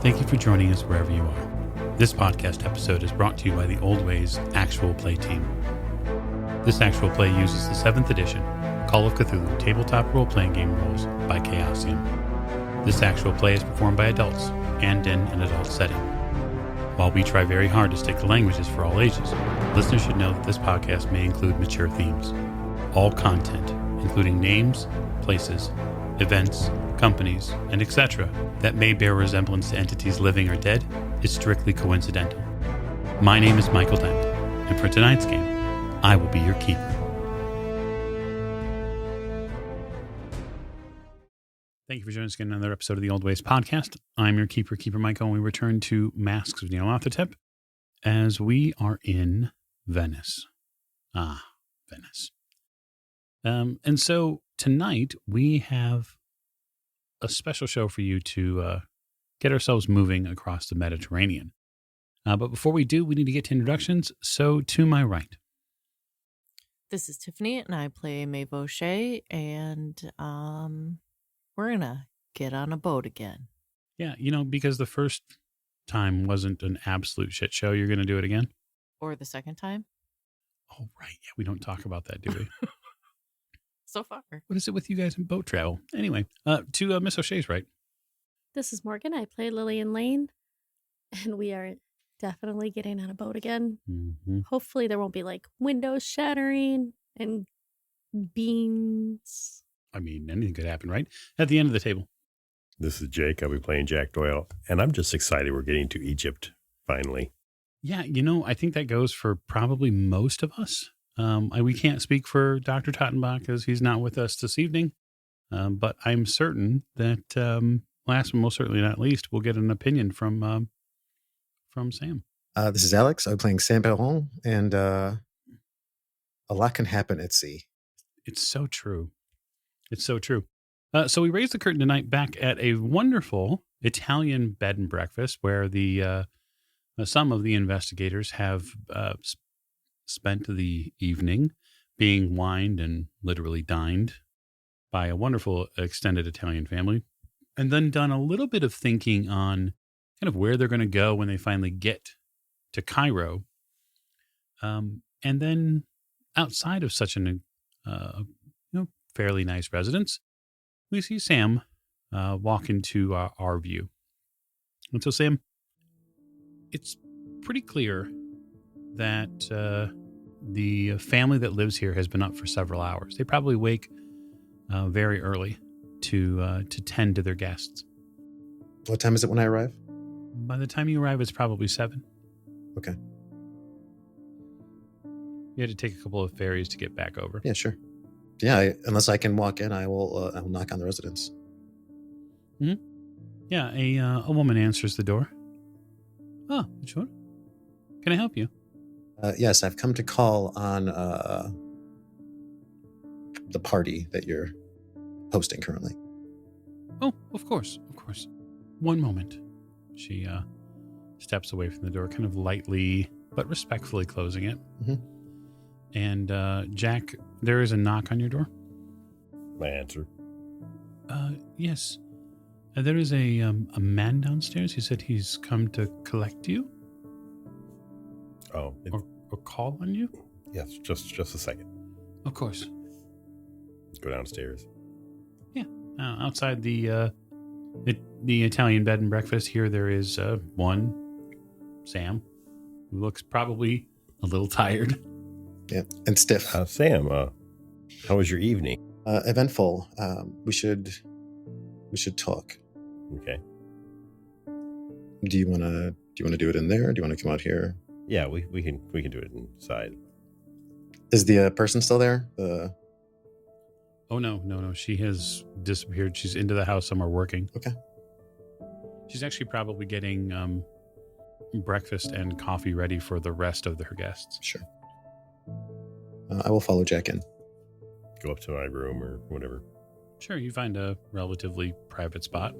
Thank you for joining us wherever you are. This podcast episode is brought to you by the Old Ways Actual Play team. This actual play uses the 7th edition Call of Cthulhu tabletop role-playing game rules by Chaosium. This actual play is performed by adults and in an adult setting. While we try very hard to stick to languages for all ages, listeners should know that this podcast may include mature themes. All content, including names, places, events, companies, and etc., that may bear resemblance to entities living or dead, is strictly coincidental. My name is Michael Dent, and for tonight's game, I will be your keeper. Thank you for joining us again on another episode of the Old Ways podcast. I'm your keeper, Michael, and we return to Masks of Nyarlathotep as we are in Venice. Venice. And so tonight we have a special show for you to get ourselves moving across the Mediterranean. But before we do, we need to get to introductions. So to my right. This is Tiffany, and I play Maeve O'Shea, and we're going to get on a boat again. Yeah, because the first time wasn't an absolute shit show, you're going to do it again? Or the second time? Oh, right. Yeah, we don't talk about that, do we? So far. What is it with you guys in boat travel? Anyway, to Miss O'Shea's right. This is Morgan. I play Lillian Lane, and we are definitely getting on a boat again. Mm-hmm. Hopefully there won't be windows shattering and beams. I mean, anything could happen, right? At the end of the table. This is Jake. I'll be playing Jack Doyle, and I'm just excited we're getting to Egypt, finally. Yeah, I think that goes for probably most of us. We can't speak for Dr. Tottenbach because he's not with us this evening, but I'm certain that last but most certainly not least, we'll get an opinion from Sam. This is Alex. I'm playing Sam Perron, and a lot can happen at sea. It's so true. It's so true. So we raised the curtain tonight back at a wonderful Italian bed and breakfast where some of the investigators have spent the evening being wined and literally dined by a wonderful extended Italian family, and then done a little bit of thinking on kind of where they're going to go when they finally get to Cairo. And then outside of such an fairly nice residence, we see Sam walk into our view. And so, Sam, it's pretty clear that the family that lives here has been up for several hours. They probably wake very early to tend to their guests. What time is it when I arrive? By the time you arrive, it's probably 7. Okay. You had to take a couple of ferries to get back over. Yeah, sure. Yeah, unless I can walk in, I will knock on the residence. Mm-hmm. Yeah, a woman answers the door. Oh, sure. Can I help you? Yes, I've come to call on the party that you're hosting currently. Oh, of course. One moment. She steps away from the door, kind of lightly but respectfully closing it. Mm-hmm. And Jack, there is a knock on your door. My answer. Yes. There is a man downstairs. He said he's come to collect you. Oh. Or call on you? Yes, just a second. Of course. Go downstairs. Yeah. Outside the Italian bed and breakfast here, there is one, Sam, who looks probably a little tired. Yeah, and stiff. Sam, how was your evening? Eventful. We should talk. Okay. Do you want to do it in there? Do you want to come out here? Yeah, we can do it inside. Is the person still there? Oh no, she has disappeared. She's into the house somewhere working. Okay. She's actually probably getting breakfast and coffee ready for the rest of her guests. Sure. I will follow Jack in. Go up to my room or whatever. Sure, you find a relatively private spot.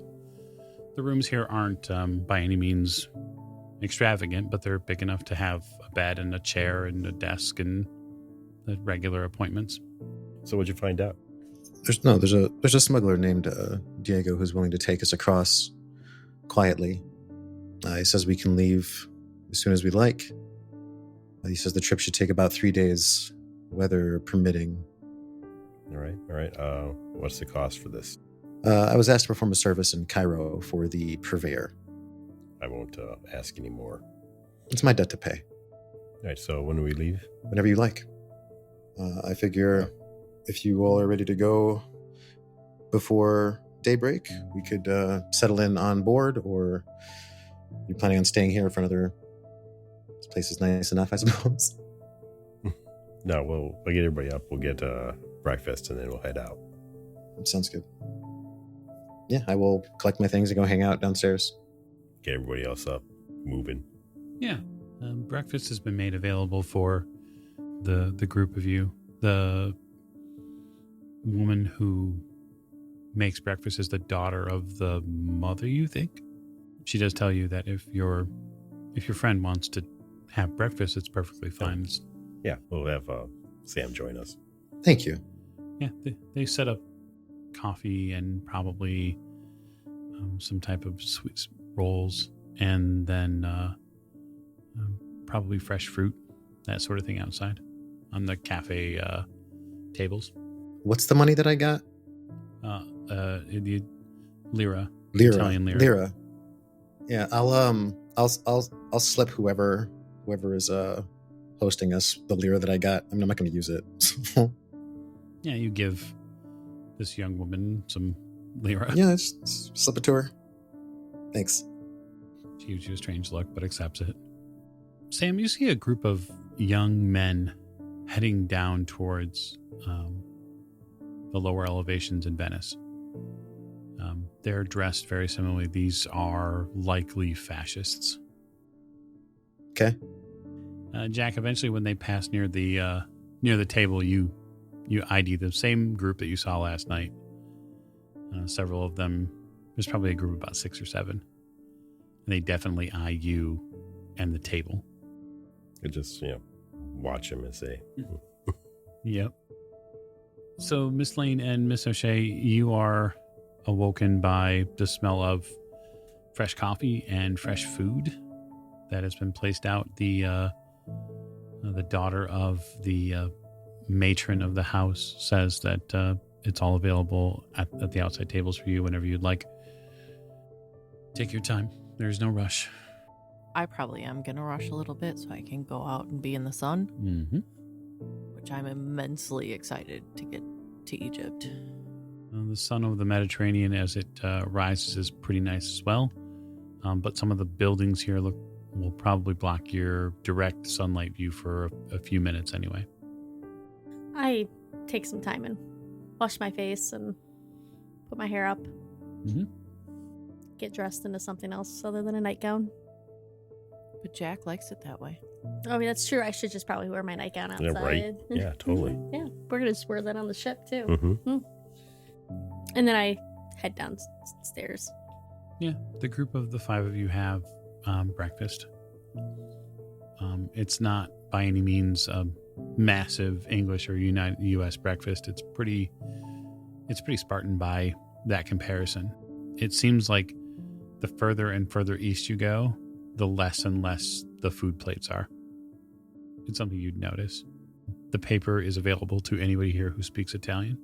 The rooms here aren't by any means extravagant, but they're big enough to have a bed and a chair and a desk and the regular appointments. So what'd you find out? There's a smuggler named Diego who's willing to take us across quietly. He says we can leave as soon as we like. He says the trip should take about 3 days, weather permitting. All right. What's the cost for this? I was asked to perform a service in Cairo for the purveyor. I won't ask anymore. It's my debt to pay. All right, so when do we leave? Whenever you like. I figure if you all are ready to go before daybreak, we could settle in on board, or you're planning on staying here for another... This place is nice enough, I suppose. No, we'll get everybody up. We'll get breakfast, and then we'll head out. Sounds good. Yeah, I will collect my things and go hang out downstairs. Get everybody else up, moving. Yeah. Breakfast has been made available for the group of you. The woman who makes breakfast is the daughter of the mother, you think? She does tell you that if your friend wants to have breakfast, it's perfectly fine. It's, Yeah, we'll have Sam join us. Thank you. yeah, they set up coffee and probably some type of sweet rolls, and then probably fresh fruit, that sort of thing outside on the cafe tables. What's the money that I got? The lira. Lira. Italian lira. Lira. Yeah, I'll slip whoever is hosting us the lira that I got. I mean, I'm not going to use it. Yeah, you give this young woman some lira. Yeah, just slip it to her. Thanks. She gives you a strange look, but accepts it. Sam, you see a group of young men heading down towards the lower elevations in Venice. They're dressed very similarly. These are likely fascists. Okay. Jack, eventually when they pass near the table, you ID the same group that you saw last night. Several of them, there's probably a group of about 6 or 7. And they definitely eye you and the table. I just, watch him and say, Yep. So Miss Lane and Miss O'Shea, you are awoken by the smell of fresh coffee and fresh food that has been placed out. The daughter of the matron of the house says that it's all available at the outside tables for you whenever you'd like. Take your time. There's no rush. I probably am going to rush a little bit so I can go out and be in the sun, Mm-hmm. which I'm immensely excited to get to Egypt. The sun over the Mediterranean as it rises is pretty nice as well. But some of the buildings here will probably block your direct sunlight view for a few minutes anyway. I take some time and wash my face and put my hair up. Mm-hmm. Get dressed into something else other than a nightgown. But Jack likes it that way. I mean, that's true. I should just probably wear my nightgown outside. Yeah, right. Yeah, totally. Yeah, we're going to just wear that on the ship, too. Mm-hmm. And then I head downstairs. Yeah, the group of the 5 of you have breakfast. It's not by any means a massive English or U.S. breakfast. It's pretty Spartan by that comparison. It seems like the further and further east you go, the less and less the food plates are. It's something you'd notice. The paper is available to anybody here who speaks Italian.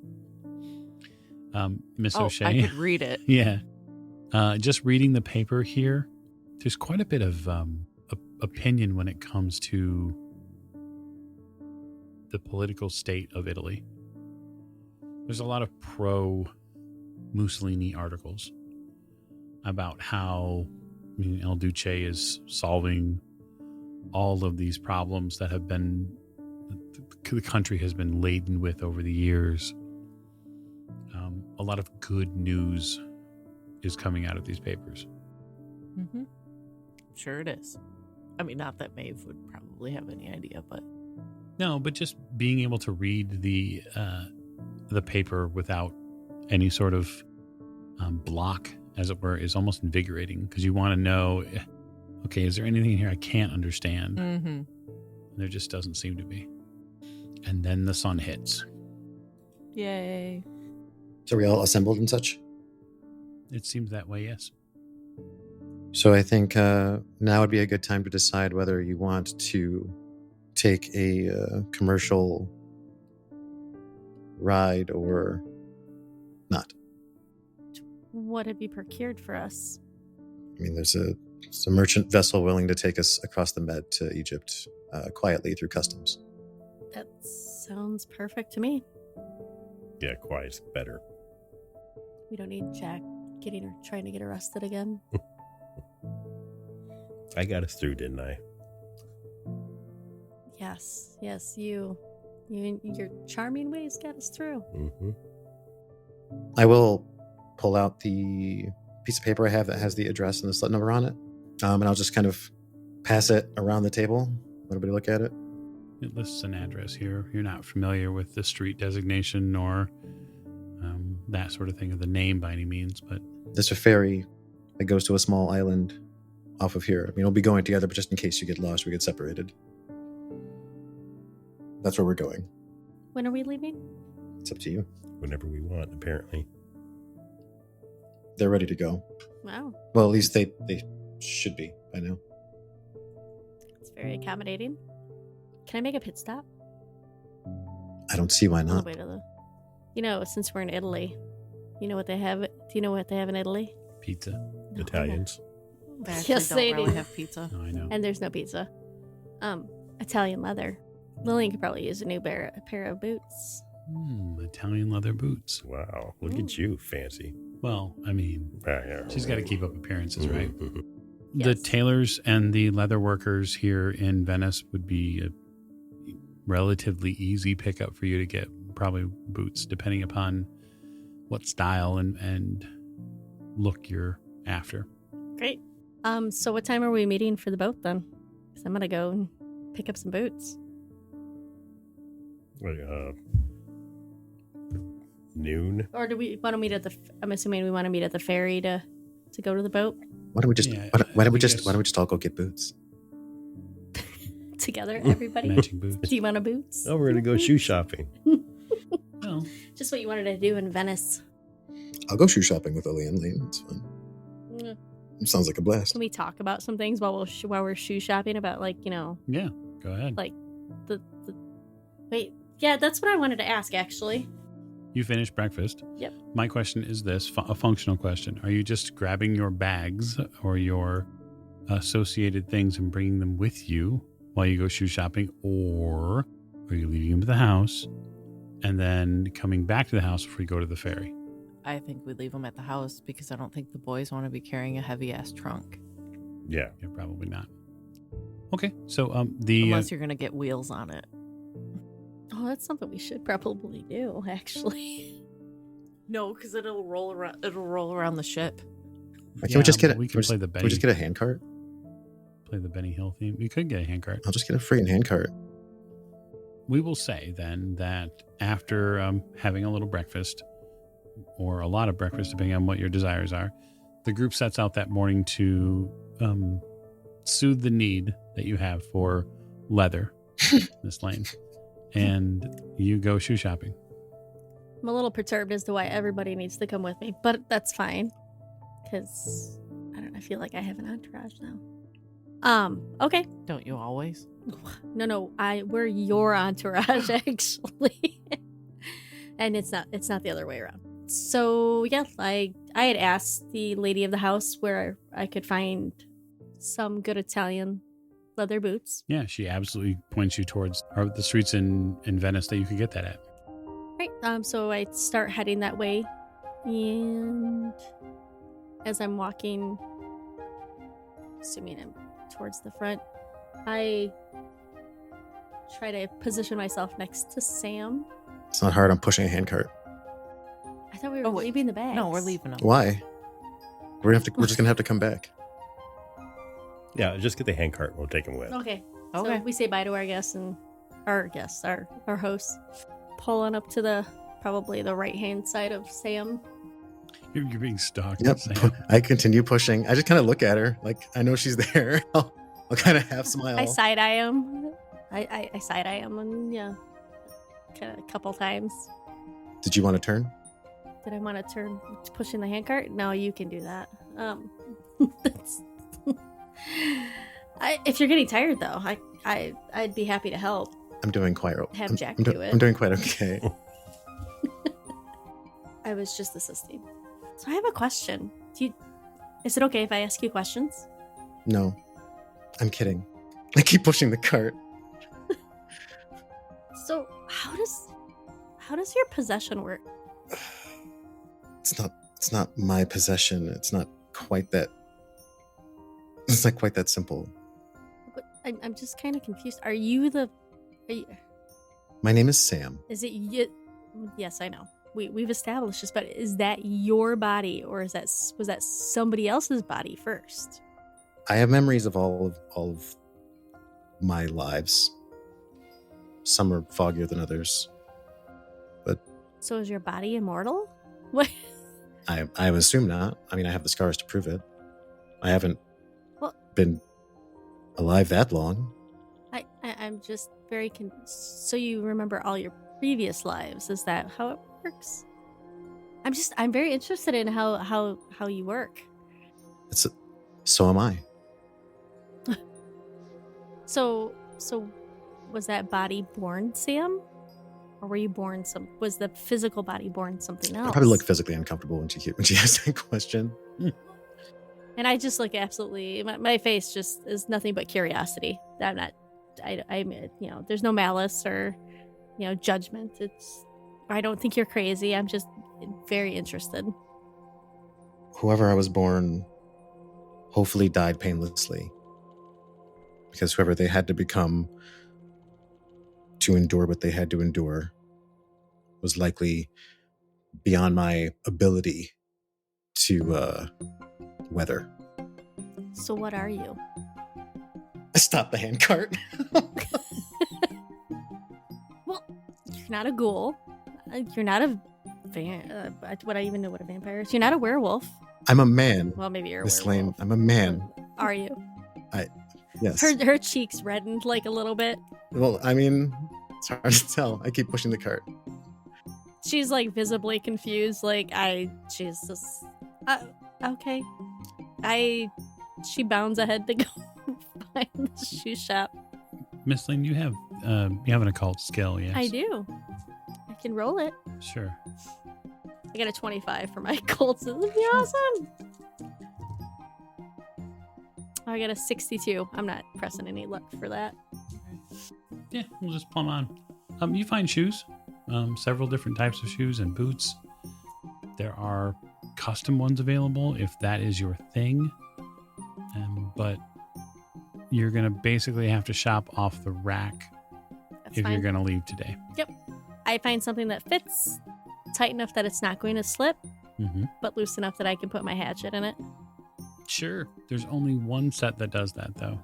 Miss O'Shea. I could read it. Yeah. Just reading the paper here, there's quite a bit of opinion when it comes to the political state of Italy. There's a lot of pro-Mussolini articles about how El Duce is solving all of these problems that have been the country has been laden with over the years. A lot of good news is coming out of these papers. Mm-hmm. Sure it is. I mean, not that Maeve would probably have any idea, but... No, but just being able to read the paper without any sort of block, as it were, is almost invigorating because you want to know, okay, is there anything here I can't understand? Mm-hmm. And there just doesn't seem to be. And then the sun hits. Yay. So are we all assembled and such? It seems that way, yes. So I think now would be a good time to decide whether you want to take a commercial ride or not. What have you procured for us? I mean, there's a merchant vessel willing to take us across the Med to Egypt quietly through customs. That sounds perfect to me. Yeah, quiet's better. We don't need Jack trying to get arrested again. I got us through, didn't I? Yes, you your charming ways got us through. Mm-hmm. I will pull out the piece of paper I have that has the address and the slot number on it, and I'll just kind of pass it around the table. Let everybody look at it. It lists an address here. You're not familiar with the street designation nor that sort of thing, or the name by any means, but There's a ferry that goes to a small island off of here. I mean, we'll be going together, but just in case you get lost, we get separated. That's where we're going. When are we leaving? It's up to you. Whenever we want, apparently. They're ready to go. Wow, Well, at least they should be by now. it's very accommodating. Can I make a pit stop? I don't see why On the not. way to the. Since we're in Italy, you know what they have? Do you know what they have in Italy? pizza. No, Italians. They actually Yes, don't they really do. have pizza. No, I know. And there's no pizza. Italian leather. Lillian could probably use a new pair of boots. Italian leather boots. Wow, look Ooh. at you, fancy. Well, I mean, she's got to keep up appearances, right? Mhm. The Yes. tailors and the leather workers here in Venice would be a relatively easy pickup for you to get probably boots, depending upon what style and look you're after. Great. So what time are we meeting for the boat then? Because I'm gonna go and pick up some boots. Noon. Or do we want to meet at the? I'm assuming we want to meet at the ferry to go to the boat Why don't we just Yeah, why don't we I just guess- why don't we just all go get boots? together. Everybody. Matching boots. Do you want a boots? Oh, we're gonna go shoe shopping. Well, Just what you wanted to do in Venice. I'll go shoe shopping with Ellie and Lane. It's fine. Mm. It sounds like a blast. Can we talk about some things while we're shoe shopping about yeah, go ahead. like the wait, yeah, that's what I wanted to ask actually. You finished breakfast. Yep. My question is this, a functional question. Are you just grabbing your bags or your associated things and bringing them with you while you go shoe shopping? Or are you leaving them at the house and then coming back to the house before you go to the ferry? I think we leave them at the house because I don't think the boys want to be carrying a heavy ass trunk Yeah. Yeah, probably not. Okay, so the unless you're gonna get wheels on it. Oh, that's something we should probably do actually. No, because it'll roll around. It'll roll around the ship. Can we just get but we can play the can we just get a hand cart? play the Benny Hill theme. We could get a handcart. I'll just get a freaking hand cart. We will say then that after having a little breakfast, or a lot of breakfast, depending on what your desires are, the group sets out that morning to soothe the need that you have for leather, Miss Lane, and you go shoe shopping. I'm a little perturbed as to why everybody needs to come with me, but that's fine. Because I don't know, I feel like I have an entourage now. Okay. Don't you always? No, we're your entourage actually. And it's not the other way around. So yeah, I had asked the lady of the house where I could find some good Italian leather boots. Yeah, she absolutely points you towards the streets in Venice that you could get that at. Right. So I start heading that way, and as I'm walking, assuming I'm towards the front, I try to position myself next to Sam. It's not hard. I'm pushing a hand cart. I thought we were Oh, wait. leaving the bags. No, we're leaving them. Why? We're just gonna have to come back. Yeah, just get the hand cart. We'll take them with. Okay. Okay. So we say bye to our guests and our hosts. Pulling up to probably the right hand side of Sam. You're being stalked. Yep. Sam. I continue pushing. I just kind of look at her, like I know she's there. I'll kind of half smile. I side eye him. I side eye him, and yeah, kind of a couple times. Did you want to turn? Did I want to turn pushing the handcart? No, you can do that. If you're getting tired, though, I'd be happy to help. I'm doing quite. Have Jack do it. I'm doing quite okay. I was just assisting. So I have a question. Is it okay if I ask you questions? No, I'm kidding. I keep pushing the cart. So how does your possession work? It's not my possession. It's not quite that. It's not quite that simple. But I'm just kind of confused. Are you? My name is Sam. Is it you? Yes, I know. We've established this, but is that your body, or was that somebody else's body first? I have memories of all of my lives. Some are foggier than others. But So is your body immortal? What? I would assume not. I mean, I have the scars to prove it. I haven't been alive that long. I'm just very so you remember all your previous lives? Is that how it works? I'm very interested in how you work. So am I. So was that body born Sam, or were you born was the physical body born something else? I probably look physically uncomfortable when she asked that question. And I just look absolutely. My face just is nothing but curiosity. I'm not. I'm. There's no malice or, judgment. I don't think you're crazy. I'm just very interested. Whoever I was born, hopefully died painlessly. Because whoever they had to become to endure what they had to endure was likely beyond my ability to weather. So what are you? I stopped the handcart. Well, you're not a ghoul. You're not a would I even know what a vampire is? You're not a werewolf. I'm a man. Well, maybe you're a Miss werewolf. Lane, I'm a man. Are you? Yes. Her cheeks reddened like a little bit. Well, I mean, it's hard to tell. I keep pushing the cart. She's like visibly confused. Like Jesus. Okay. She bounds ahead to go find the shoe shop. Miss Lane, you have an occult skill, yes? I do. I can roll it. Sure. I got a 25 for my Colts. This would be awesome. I got a 62. I'm not pressing any luck for that. Yeah, we'll just plumb on. You find shoes, several different types of shoes and boots. There are custom ones available if that is your thing. But you're going to basically have to shop off the rack if you're going to leave today. Yep. I find something that fits tight enough that it's not going to slip, but loose enough that I can put my hatchet in it. Sure. There's only one set that does that, though.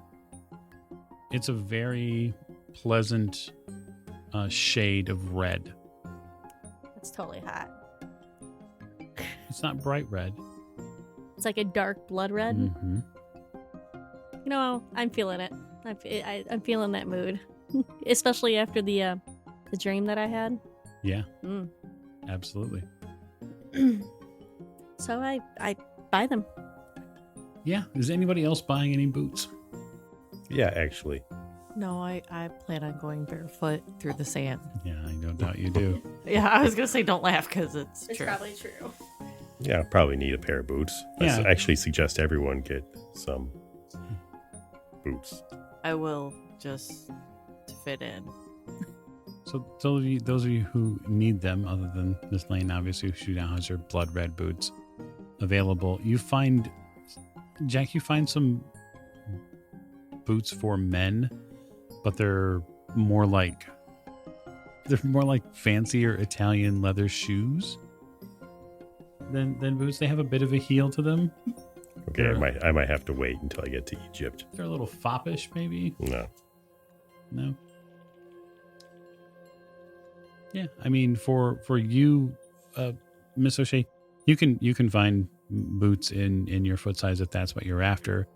It's a very pleasant shade of red. It's totally hot. It's not bright red. It's like a dark blood red. Mm-hmm. I'm feeling it. I'm feeling that mood, especially after the dream that I had. Yeah, absolutely. So I buy them. Yeah. Is anybody else buying any boots? Yeah, actually. No, I plan on going barefoot through the sand. Yeah, I no doubt you do. Yeah, I was going to say don't laugh because it's true. Probably true. Yeah, probably need a pair of boots. Yeah. I actually suggest everyone get some boots. I will just to fit in. So those of you who need them, other than Miss Lane, obviously, who now has her blood red boots available, you find, Jack, some boots for men, but they're more like fancier Italian leather shoes than boots. They have a bit of a heel to them. Okay, I might have to wait until I get to Egypt. They're a little foppish, maybe. No. Yeah, I mean, for you, Miss O'Shea, you can find boots in your foot size if that's what you're after.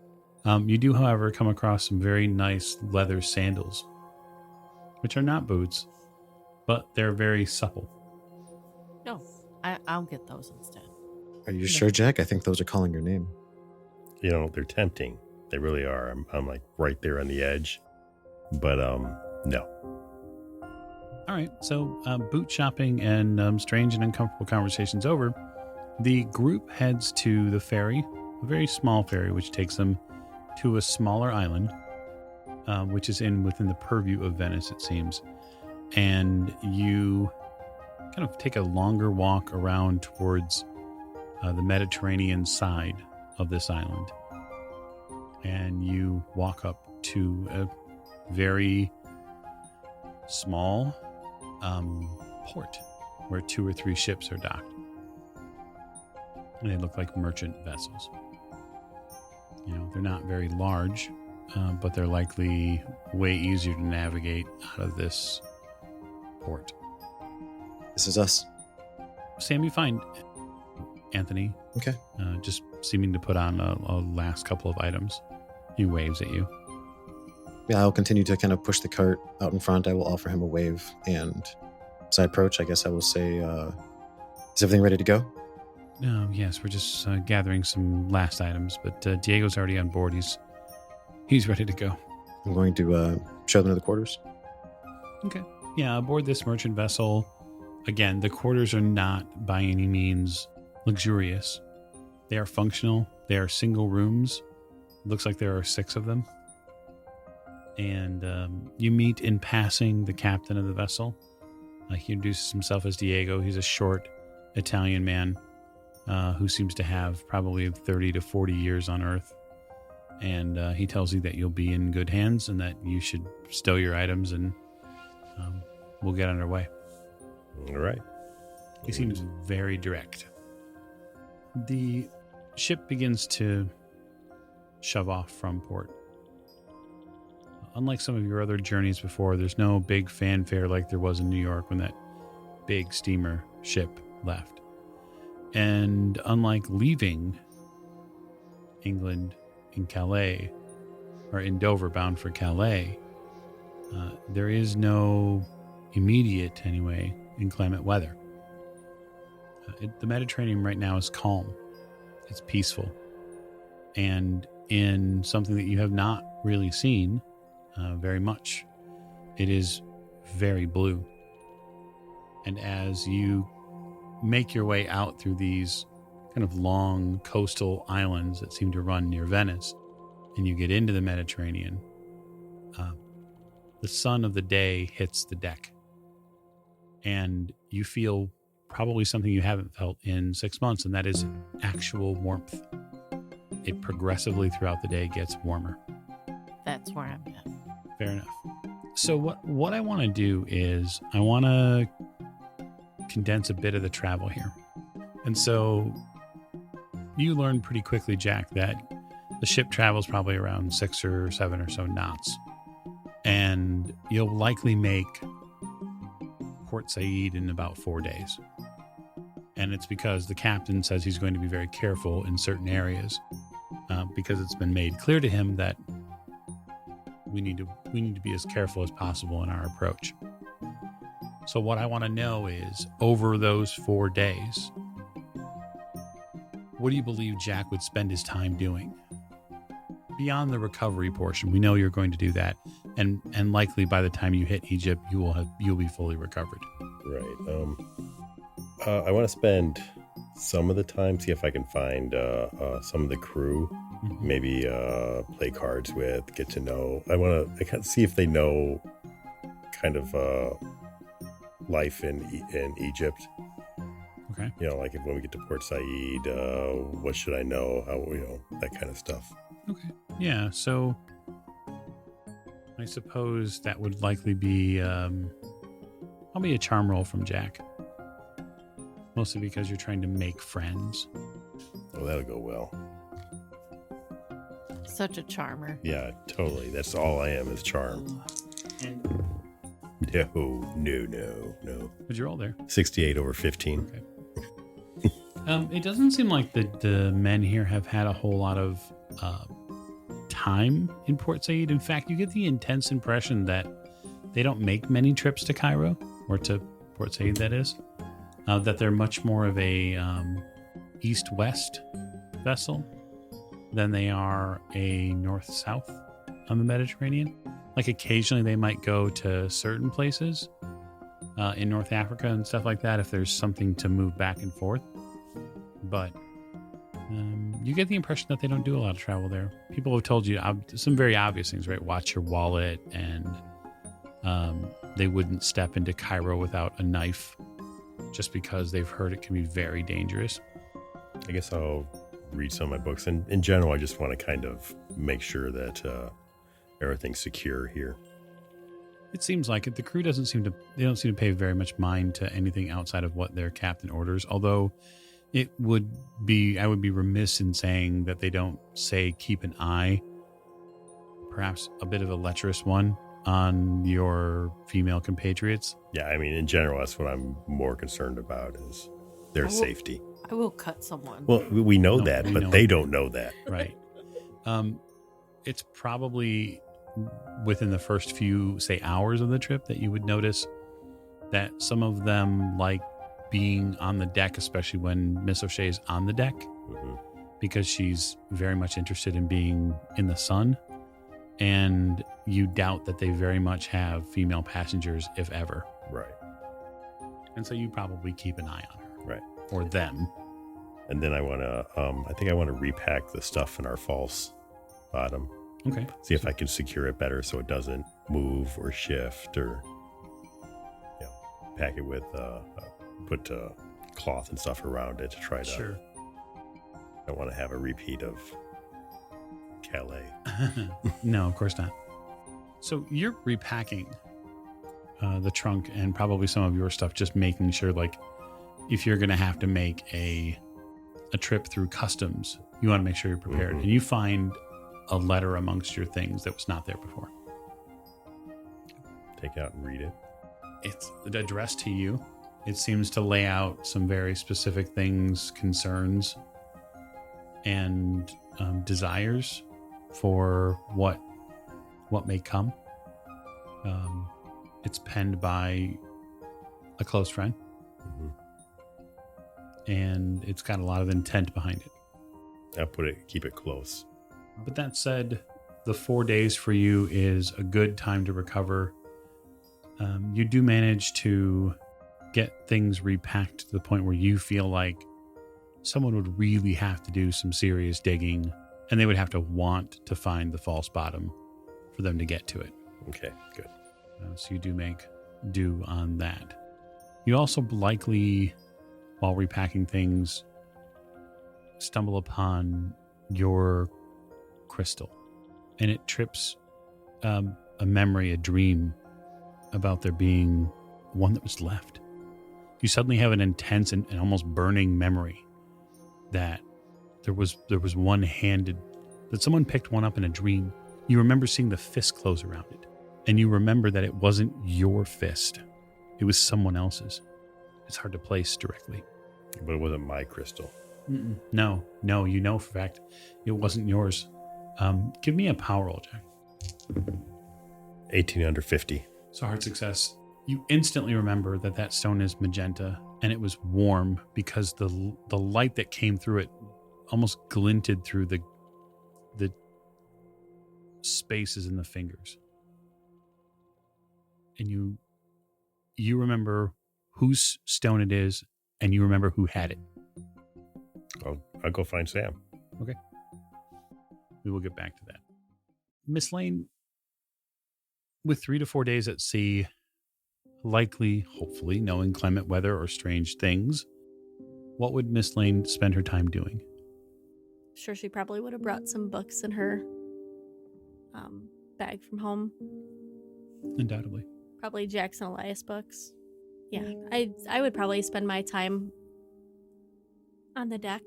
You do, however, come across some very nice leather sandals, which are not boots, but they're very supple. No, I'll get those instead. Are you sure, Jack? I think those are calling your name. They're tempting. They really are. I'm like right there on the edge. But no. All right. So boot shopping and strange and uncomfortable conversations over, the group heads to the ferry, a very small ferry, which takes them to a smaller island, which is within the purview of Venice, it seems. And you kind of take a longer walk around towards the Mediterranean side of this island. And you walk up to a very small port where 2 or 3 ships are docked. And they look like merchant vessels. You know, they're not very large, but they're likely way easier to navigate out of this port. This is us. Sam, you find Anthony Okay. just seeming to put on a last couple of items. He waves at you. Yeah, I'll continue to kind of push the cart out in front. I will offer him a wave. And as I approach, I guess I will say, is everything ready to go? Yes, we're just gathering some last items, but Diego's already on board. He's ready to go. I'm going to show them to the quarters. Okay. Yeah, aboard this merchant vessel, again, the quarters are not by any means luxurious. They are functional. They are single rooms. Looks like there are 6 of them. And you meet in passing the captain of the vessel. He introduces himself as Diego. He's a short Italian man who seems to have probably 30 to 40 years on Earth. And he tells you that you'll be in good hands and that you should stow your items and we'll get underway. All right. He seems very direct. The ship begins to shove off from port. Unlike some of your other journeys before, there's no big fanfare like there was in New York when that big steamer ship left. And unlike leaving England in Calais, or in Dover bound for Calais, there is no immediate, anyway, inclement weather. The Mediterranean right now is calm. It's peaceful. And in something that you have not really seen very much, it is very blue. And as you make your way out through these kind of long coastal islands that seem to run near Venice, and you get into the Mediterranean, the sun of the day hits the deck. And you feel probably something you haven't felt in 6 months, and that is actual warmth. It progressively throughout the day gets warmer. That's where I'm at. Fair enough. So what I want to do is I want to condense a bit of the travel here. And so you learn pretty quickly, Jack, that the ship travels probably around 6 or 7 or so knots. And you'll likely make Port Said in about 4 days. And it's because the captain says he's going to be very careful in certain areas because it's been made clear to him that we need to be as careful as possible in our approach. So what I want to know is, over those 4 days, what do you believe Jack would spend his time doing? Beyond the recovery portion, we know you're going to do that, and likely by the time you hit Egypt, you'll be fully recovered. Right. I want to spend some of the time, see if I can find some of the crew, maybe play cards with, get to know. I want to see if they know kind of life in Egypt. Okay. You know, like when we get to Port Said, what should I know? How, that kind of stuff. Okay. Yeah. So I suppose that would likely be probably a charm roll from Jack. Mostly because you're trying to make friends. Oh, that'll go well. Such a charmer. Yeah, totally. That's all I am is charm. And No. what'd you roll there? 68 over 15. Okay. It doesn't seem like the men here have had a whole lot of time in Port Said. In fact, you get the intense impression that they don't make many trips to Cairo, or to Port Said, that is. That they're much more of a east-west vessel. than they are a north-south on the Mediterranean. Like occasionally they might go to certain places in North Africa and stuff like that if there's something to move back and forth. But you get the impression that they don't do a lot of travel there. People have told you some very obvious things, right? Watch your wallet, and they wouldn't step into Cairo without a knife just because they've heard it can be very dangerous. I guess I'll read some of my books. And in general, I just want to kind of make sure that everything's secure here. It seems like it. The crew don't seem to pay very much mind to anything outside of what their captain orders. Although I would be remiss in saying that they don't say keep an eye, perhaps a bit of a lecherous one, on your female compatriots. Yeah, I mean, in general, that's what I'm more concerned about is their safety. I will cut someone. Well, we know that, but they don't know that. Right. It's probably within the first few, say, hours of the trip that you would notice that some of them like being on the deck, especially when Miss O'Shea is on the deck, because she's very much interested in being in the sun. And you doubt that they very much have female passengers, if ever. Right. And so you probably keep an eye on her. Right. Or them. And then I want to repack the stuff in our false bottom. Okay. See if I can secure it better so it doesn't move or shift, or pack it with put cloth and stuff around it to try to. Sure. I don't want to have a repeat of Calais. No, of course not. So you're repacking the trunk and probably some of your stuff, just making sure, like, if you're going to have to make a trip through customs, you want to make sure you're prepared. And you find a letter amongst your things that was not there before. Take it out and read it. It's addressed to you. It seems to lay out some very specific things, concerns, and desires for what may come. It's penned by a close friend. And it's got a lot of intent behind it. I'll keep it close. But that said, the 4 days for you is a good time to recover. You do manage to get things repacked to the point where you feel like someone would really have to do some serious digging, and they would have to want to find the false bottom for them to get to it. Okay, good. So you do make do on that. You also likely, while repacking things, stumble upon your crystal, and it trips a memory, a dream about there being one that was left. You suddenly have an intense and almost burning memory that there was one-handed, that someone picked one up in a dream. You remember seeing the fist close around it, and you remember that it wasn't your fist. It was someone else's. It's hard to place directly. But it wasn't my crystal. No, you know for a fact it wasn't yours. Give me a power roll, Jack. 18 under 50. So hard success. You instantly remember that stone is magenta, and it was warm because the light that came through it almost glinted through the spaces in the fingers. And you remember whose stone it is, and you remember who had it. I'll go find Sam. Okay. We will get back to that. Miss Lane, with 3 to 4 days at sea, likely, hopefully, no inclement weather or strange things, what would Miss Lane spend her time doing? Sure, she probably would have brought some books in her bag from home. Undoubtedly. Probably Jackson Elias books. Yeah, I would probably spend my time on the deck.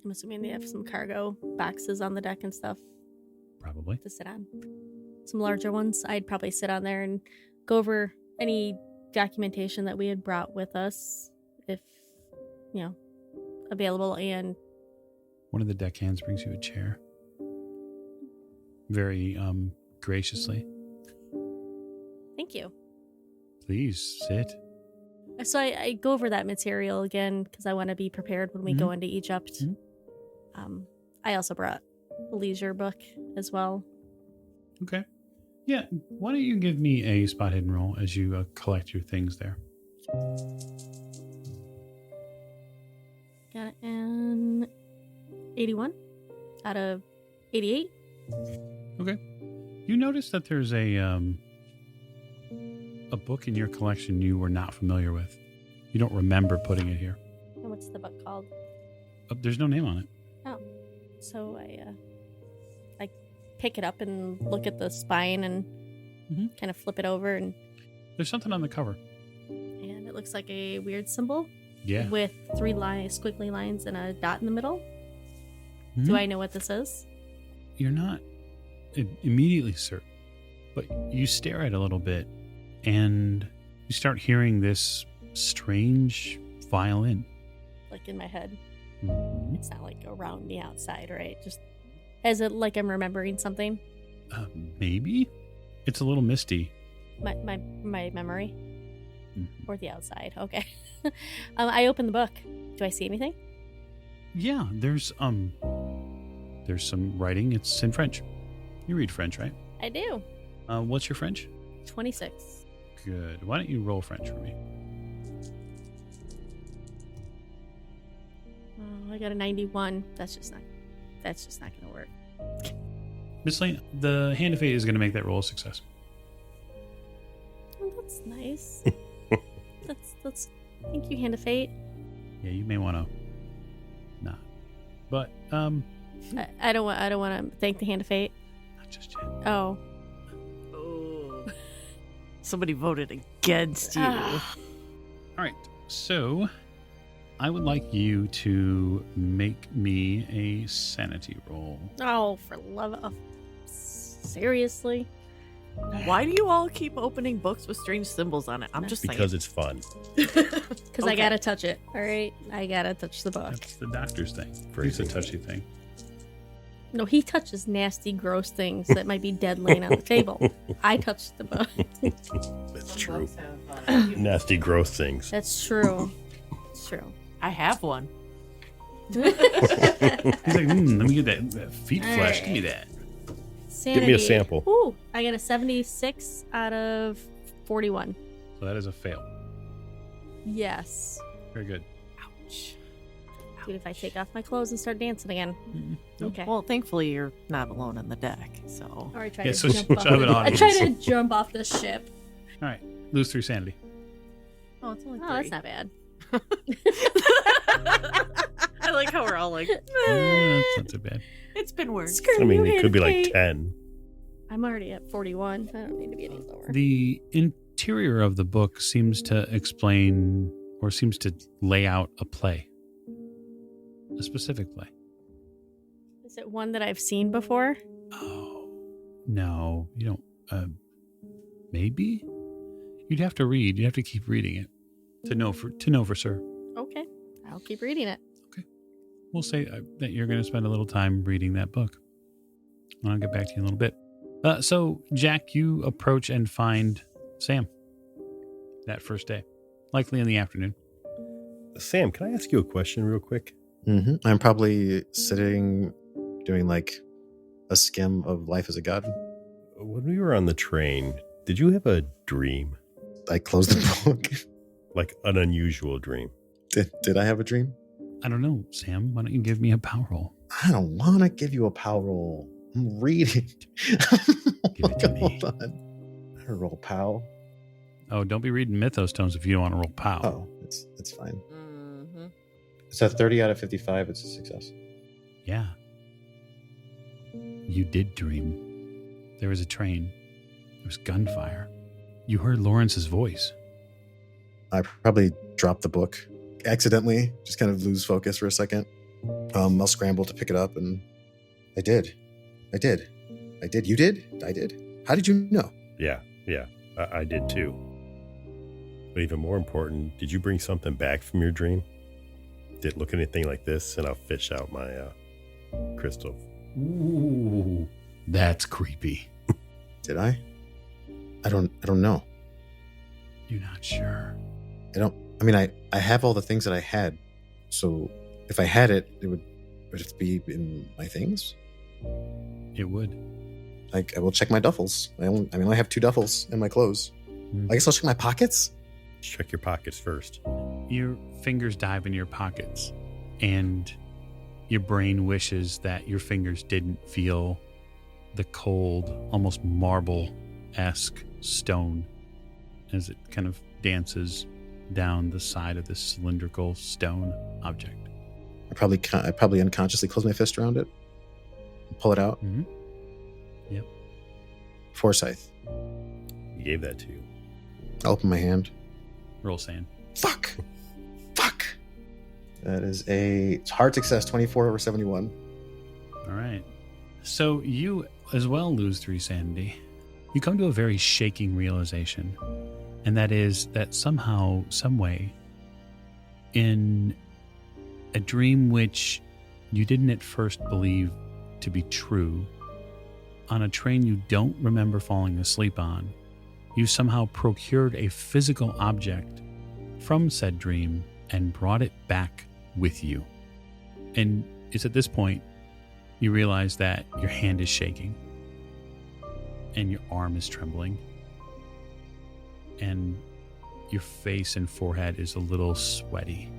I'm assuming they have some cargo boxes on the deck and stuff. Probably. To sit on. Some larger ones. I'd probably sit on there and go over any documentation that we had brought with us, if, available. And one of the deckhands brings you a chair. Very graciously. Thank you. Please sit. So I go over that material again because I want to be prepared when we go into Egypt. I also brought a leisure book as well. Okay. Yeah. Why don't you give me a spot hidden roll as you collect your things there? Got an 81 out of 88. Okay. You notice that there's a book in your collection you were not familiar with. You don't remember putting it here. And what's the book called? There's no name on it. Oh, so I pick it up and look at the spine and kind of flip it over, and There's something on the cover. it looks like a weird symbol Yeah. with 3 squiggly lines and a dot in the middle. Mhm. Do I know what this is? You're not immediately certain, but you stare at it a little bit and you start hearing this strange violin. Like in my head. Mhm. It's not like around the outside, right? Just as it like I'm remembering something. Maybe it's a little misty. My memory Mhm. or the outside. Okay. I open the book. Do I see anything? Yeah, there's some writing. It's in French. You read French, right? I do. What's your French? 26. Good. Why don't you roll French for me? Oh, I got a 91. That's just not gonna work. Miss Lane, the Hand of Fate is going to make that roll a success. Oh, that's nice. that's thank you, Hand of Fate. Yeah, you may want to not. But I don't want to thank the Hand of Fate. not just yet. Oh. Oh. Somebody voted against you. All right. So I would like you to make me a sanity roll. Oh, for love of seriously? Why do you all keep opening books with strange symbols on it? I'm just Because it's fun. Because I Okay. gotta touch it. All right, I gotta touch the book. That's the doctor's thing. Phrasing. It's a touchy thing. No, he touches nasty, gross things that might be dead laying on the table. I touched the book. That's true. Nasty, gross things. That's true. It's true. I have one. He's like, let me get that feet flesh. Give me that. Sanity. Give me a sample. Ooh, I got a 76 out of 41. So that is a fail. Yes. Very good. Ouch. Dude, if I take off my clothes and start dancing again. Nope. Okay. Well, thankfully you're not alone on the deck, so. Or I try Yeah, to so jump off. she'll have an I try to audience. jump off the ship. All right. Lose 3 sanity. Oh, it's only Oh, that's not bad. I like how we're all like, That's not too bad. it's been worse. Screw I mean, you, it could be like Kate. 10. I'm already at 41. I don't need to be any lower. The interior of the book seems to explain or seems to lay out a play, a specific play. Is it one that I've seen before? Oh, no, you don't. Maybe you'd have to read. You'd have to keep reading it to know for sure. Okay. I'll keep reading it. We'll say that you're going to spend a little time reading that book. I'll get back to you in a little bit. So, Jack, you approach and find Sam that first day, likely in the afternoon. Sam, can I ask you a question real quick? I'm probably sitting doing like a skim of Life as a God. When we were on the train, did you have a dream? I closed the book. Like an unusual dream? Did I have a dream? I don't know, Sam. Why don't you give me a power roll? I don't want to give you a power roll. I'm reading. Give it to me. Hold on. I don't roll POW. Oh, don't be reading Mythos tomes if you don't want to roll POW. Oh, it's fine. Mm-hmm. It's a 30 out of 55. It's a success. Yeah. You did dream. There was a train. There was gunfire. You heard Lawrence's voice. I probably dropped the book accidentally, just kind of lose focus for a second. I'll scramble to pick it up, and I did. You did? I did. How did you know? Yeah, I did too. But even more important, did you bring something back from your dream? Did it look anything like this? And I'll fish out my crystal. Ooh, that's creepy. Did I? I don't know. You're not sure. I I mean, I have all the things that I had. So if I had it, would it be in my things? It would. Like, I will check my duffels. I only have 2 duffels in my clothes. I guess I'll check my pockets. Check your pockets first. Your fingers dive into your pockets, and your brain wishes that your fingers didn't feel the cold, almost marble-esque stone as it kind of dances down the side of this cylindrical stone object. I probably unconsciously close my fist around it and pull it out. Mm-hmm. Yep. Forsyth. He gave that to you. I'll open my hand. Roll sand. Fuck. That is a hard success, 24 over 71. All right. So you as well lose 3 sanity. You come to a very shaking realization, and that is that somehow, some way, in a dream which you didn't at first believe to be true, on a train you don't remember falling asleep on, you somehow procured a physical object from said dream and brought it back with you. And it's at this point you realize that your hand is shaking and your arm is trembling and your face and forehead is a little sweaty.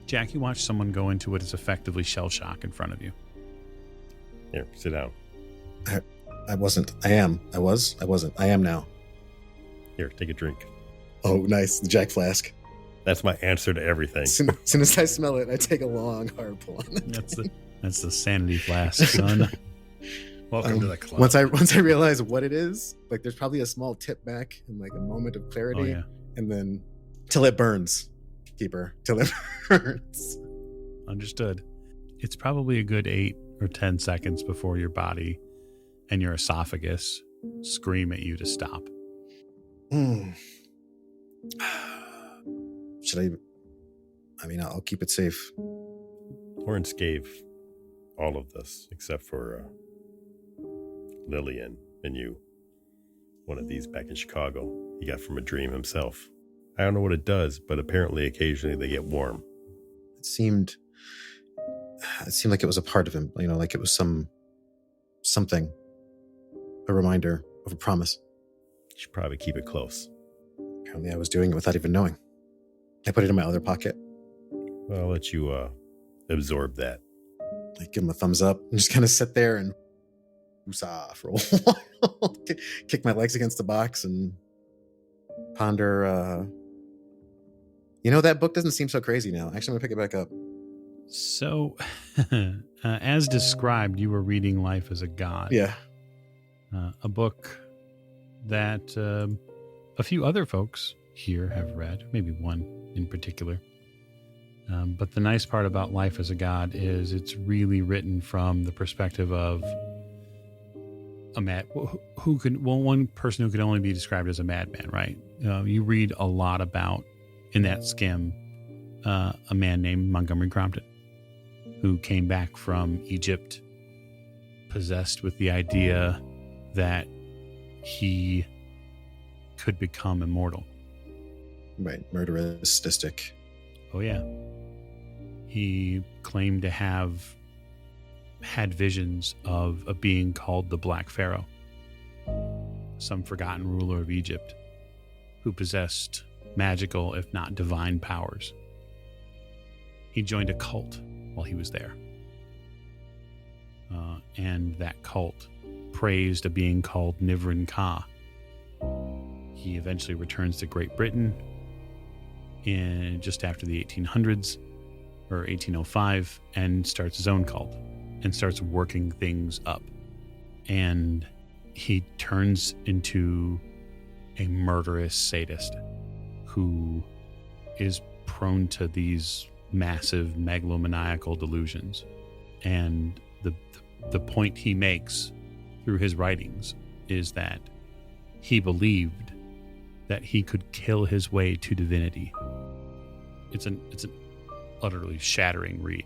Jack, you watch someone go into what is effectively shell shock in front of you. Here, sit down. I wasn't. I am. I was. I wasn't. I am now. Here, take a drink. Oh, nice. The Jack flask. That's my answer to everything. As soon as I smell it, I take a long, hard pull on it. That's the sanity flask, son. Welcome to the club. Once I realize what it is, like there's probably a small tip back and like a moment of clarity, Oh, yeah. and then till it burns, keeper, till it burns. Understood. It's probably a good 8 or 10 seconds before your body and your esophagus scream at you to stop. Should I mean, I'll keep it safe. Lawrence gave all of this except for Lillian and you. One of these back in Chicago he got from a dream himself. I don't know what it does, but apparently occasionally they get warm. It seemed like it was a part of him, like it was something, a reminder of a promise. You should probably keep it close. Apparently I was doing it without even knowing. I put it in my other pocket. Well, I'll let you absorb that. I give him a thumbs up and just kind of sit there and woosah for a while. Kick my legs against the box and ponder. That book doesn't seem so crazy now. Actually, I'm going to pick it back up. So, as described, you were reading Life as a God. Yeah. A book that a few other folks here have read, maybe one in particular. But the nice part about Life as a God is it's really written from the perspective of one person who could only be described as a madman, right? You read a lot about, in that skim, a man named Montgomery Crompton, who came back from Egypt possessed with the idea that he could become immortal. Right, murderous, sadistic. Oh, yeah. He claimed to have had visions of a being called the Black Pharaoh, some forgotten ruler of Egypt, who possessed magical, if not divine, powers. He joined a cult while he was there. And that cult praised a being called Nivrin Ka. He eventually returns to Great Britain in just after the 1800s, or 1805, and starts his own cult and starts working things up. And he turns into a murderous sadist who is prone to these massive megalomaniacal delusions. And the point he makes through his writings is that he believed that he could kill his way to divinity. It's an utterly shattering read.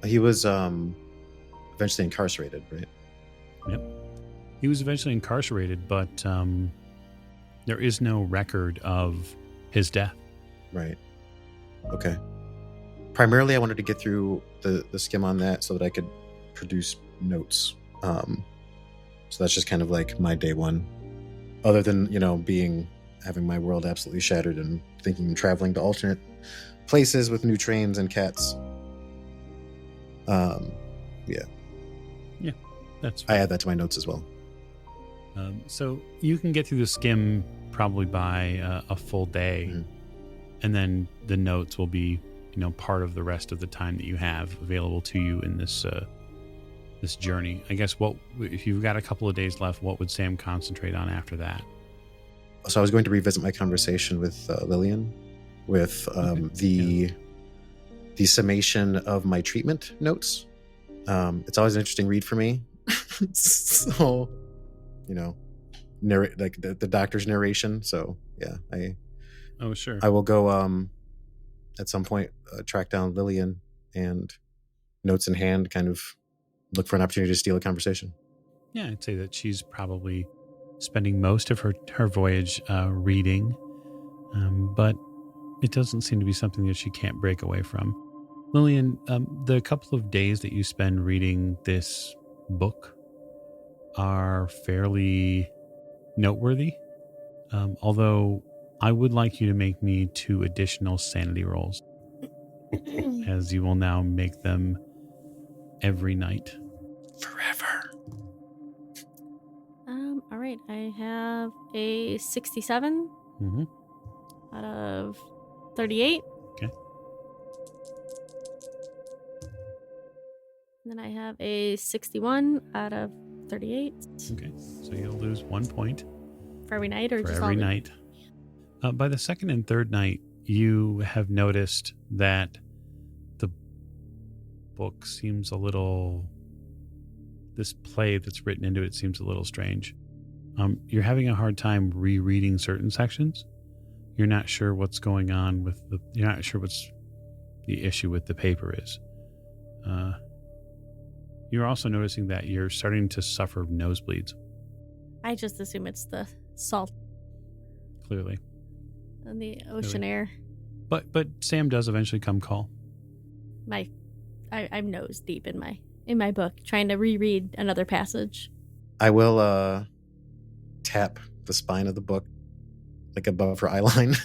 He was eventually incarcerated, right? Yep. He was eventually incarcerated, but there is no record of his death. Right. Okay. Primarily, I wanted to get through the skim on that so that I could produce notes. So that's just kind of like my day one. Other than, having my world absolutely shattered and thinking of traveling to alternate places with new trains and cats. Yeah. Yeah, that's I fine. add that to my notes as well. So you can get through the skim probably by a full day, Mhm. and then the notes will be, part of the rest of the time that you have available to you in this this journey. I guess if you've got a couple of days left, what would Sam concentrate on after that? So I was going to revisit my conversation with Lillian with Okay. the summation of my treatment notes. It's always an interesting read for me. So, narrate like the doctor's narration. So yeah, Oh, sure. I will go at some point track down Lillian and notes in hand, kind of look for an opportunity to steal a conversation. Yeah, I'd say that she's probably spending most of her voyage reading, but it doesn't seem to be something that she can't break away from. Lillian, the couple of days that you spend reading this book are fairly noteworthy, although I would like you to make me 2 additional sanity rolls, as you will now make them every night. Forever. All right. I have a 67 Mm-hmm. out of 38. Okay. And then I have a 61 out of 38 Okay, so you'll lose 1 point for every night, or for just every all the- night. By the second and third night, you have noticed that the book seems a little... This play that's written into it seems a little strange. You're having a hard time rereading certain sections. You're not sure what's going on with you're not sure what's the issue with the paper is. You're also noticing that you're starting to suffer nosebleeds, I just assume it's the salt clearly. and the ocean air. But Sam does eventually come call. I'm nose deep in my book, trying to reread another passage. I will tap the spine of the book, like above her eye line.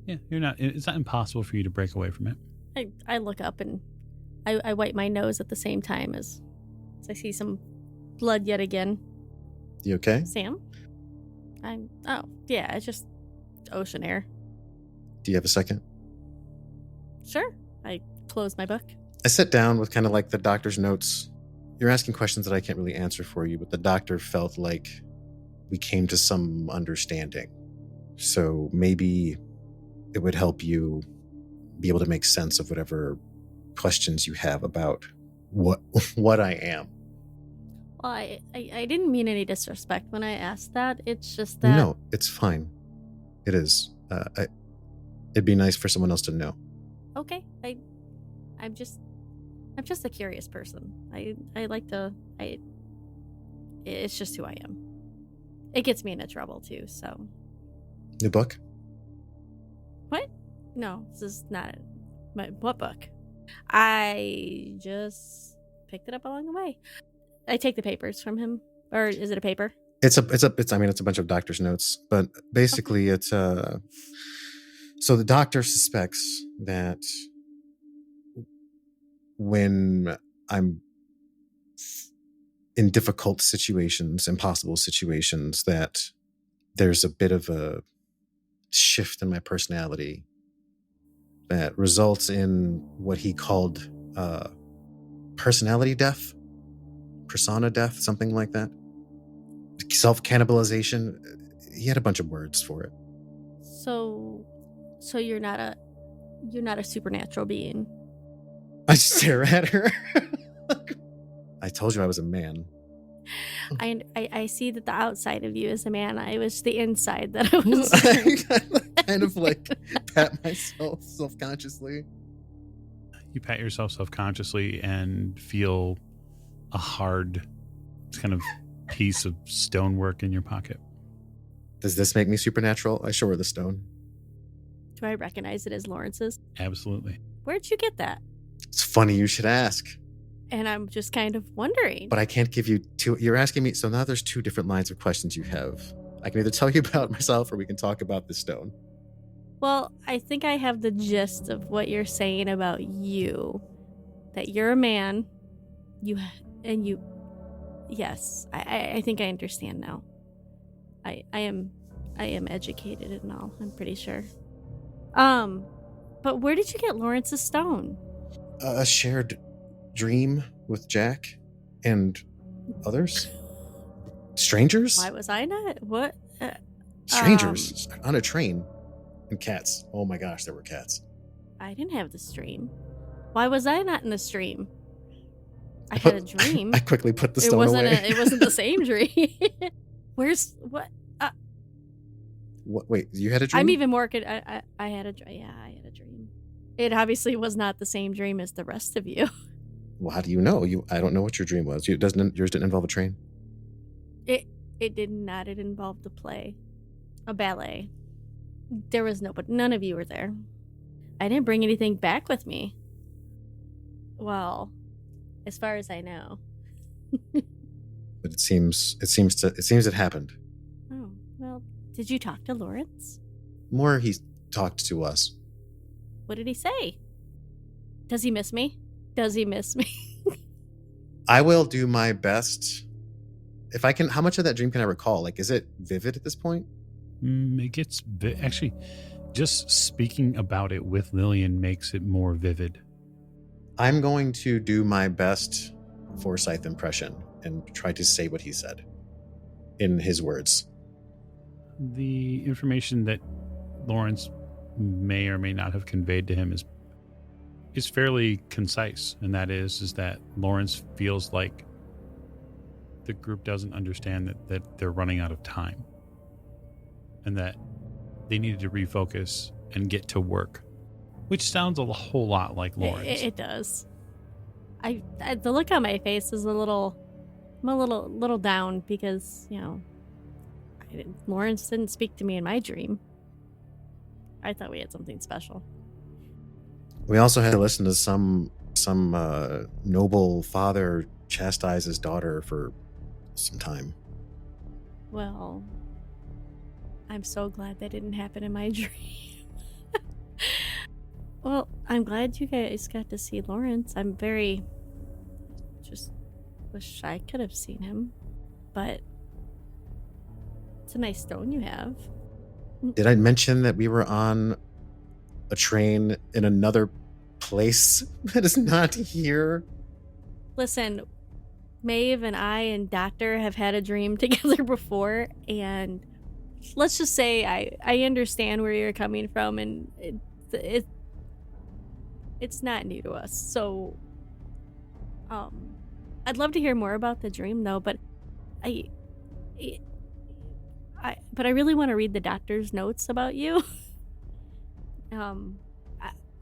Yeah, it's not impossible for you to break away from it. I look up and I wipe my nose at the same time as I see some blood yet again. You okay? Sam? It's just ocean air. Do you have a second? Sure. I close my book. I sit down with kind of like the doctor's notes. You're asking questions that I can't really answer for you, but the doctor felt like we came to some understanding. So maybe it would help you be able to make sense of whatever questions you have about what I am. Well, I didn't mean any disrespect when I asked that. It's just that... No, it's fine. It is. It'd be nice for someone else to know. Okay. I'm just a curious person. I like to... It's just who I am. It gets me into trouble too, so... New book? What? No, this is not it. What book? I just picked it up along the way. I take the papers from him. Or is it a paper? It's a bunch of doctor's notes, but basically it's so the doctor suspects that when I'm in difficult situations, impossible situations, that there's a bit of a shift in my personality that results in what he called personality death, persona death, something like that. Self-cannibalization. He had a bunch of words for it. So you're not a supernatural being. I stare at her. I told you I was a man. I see that the outside of you is a man. I was the inside that I was. I kind of like pat myself self-consciously. You pat yourself self-consciously and feel a hard kind of piece of stonework in your pocket. Does this make me supernatural? I show her the stone. Do I recognize it as Lawrence's? Absolutely. Where'd you get that? It's funny you should ask, And I'm just kind of wondering. but I can't give you two. You're asking me, so now there's two different lines of questions you have. I can either tell you about myself, or we can talk about the stone. Well, I think I have the gist of what you're saying about you. That you're a man. Yes, I think I understand now. I am educated and all, I'm pretty sure. But where did you get Lawrence's stone? A shared dream with Jack and others. Strangers? Why was I not? What? Strangers on a train. And cats. Oh my gosh, there were cats. I didn't have the stream. Why was I not in the stream? I had a dream. I quickly put the stone away. It wasn't the same dream. Where's what? What? Wait, you had a dream? I'm even more. I had a dream. Yeah, I had a dream. It obviously was not the same dream as the rest of you. Well, how do you know? I don't know what your dream was. Yours didn't involve a train? It did not. It involved a play, a ballet. There was none of you were there. I didn't bring anything back with me. Well, as far as I know. But it seems it happened. Oh, well, did you talk to Lawrence? More he talked to us. What did he say? Does he miss me? Does he miss me? I will do my best. If I can, how much of that dream can I recall? Like, is it vivid at this point? It gets actually, just speaking about it with Lillian makes it more vivid. I'm going to do my best Forsyth impression and try to say what he said in his words. The information that Lawrence may or may not have conveyed to him is fairly concise, and that is that Lawrence feels like the group doesn't understand that they're running out of time, and that they needed to refocus and get to work, which sounds a whole lot like Lawrence. It does. I the look on my face is I'm a little down because, Lawrence didn't speak to me in my dream. I thought we had something special. We also had to listen to some noble father chastise his daughter for some time. Well, I'm so glad that didn't happen in my dream. Well, I'm glad you guys got to see Lawrence. I'm just wish I could have seen him. But it's a nice stone you have. Did I mention that we were on a train in another place that is not here? Listen, Maeve and I and Doctor have had a dream together before, and let's just say I understand where you're coming from, and it's not new to us. So, I'd love to hear more about the dream, though. But I really want to read the Doctor's notes about you.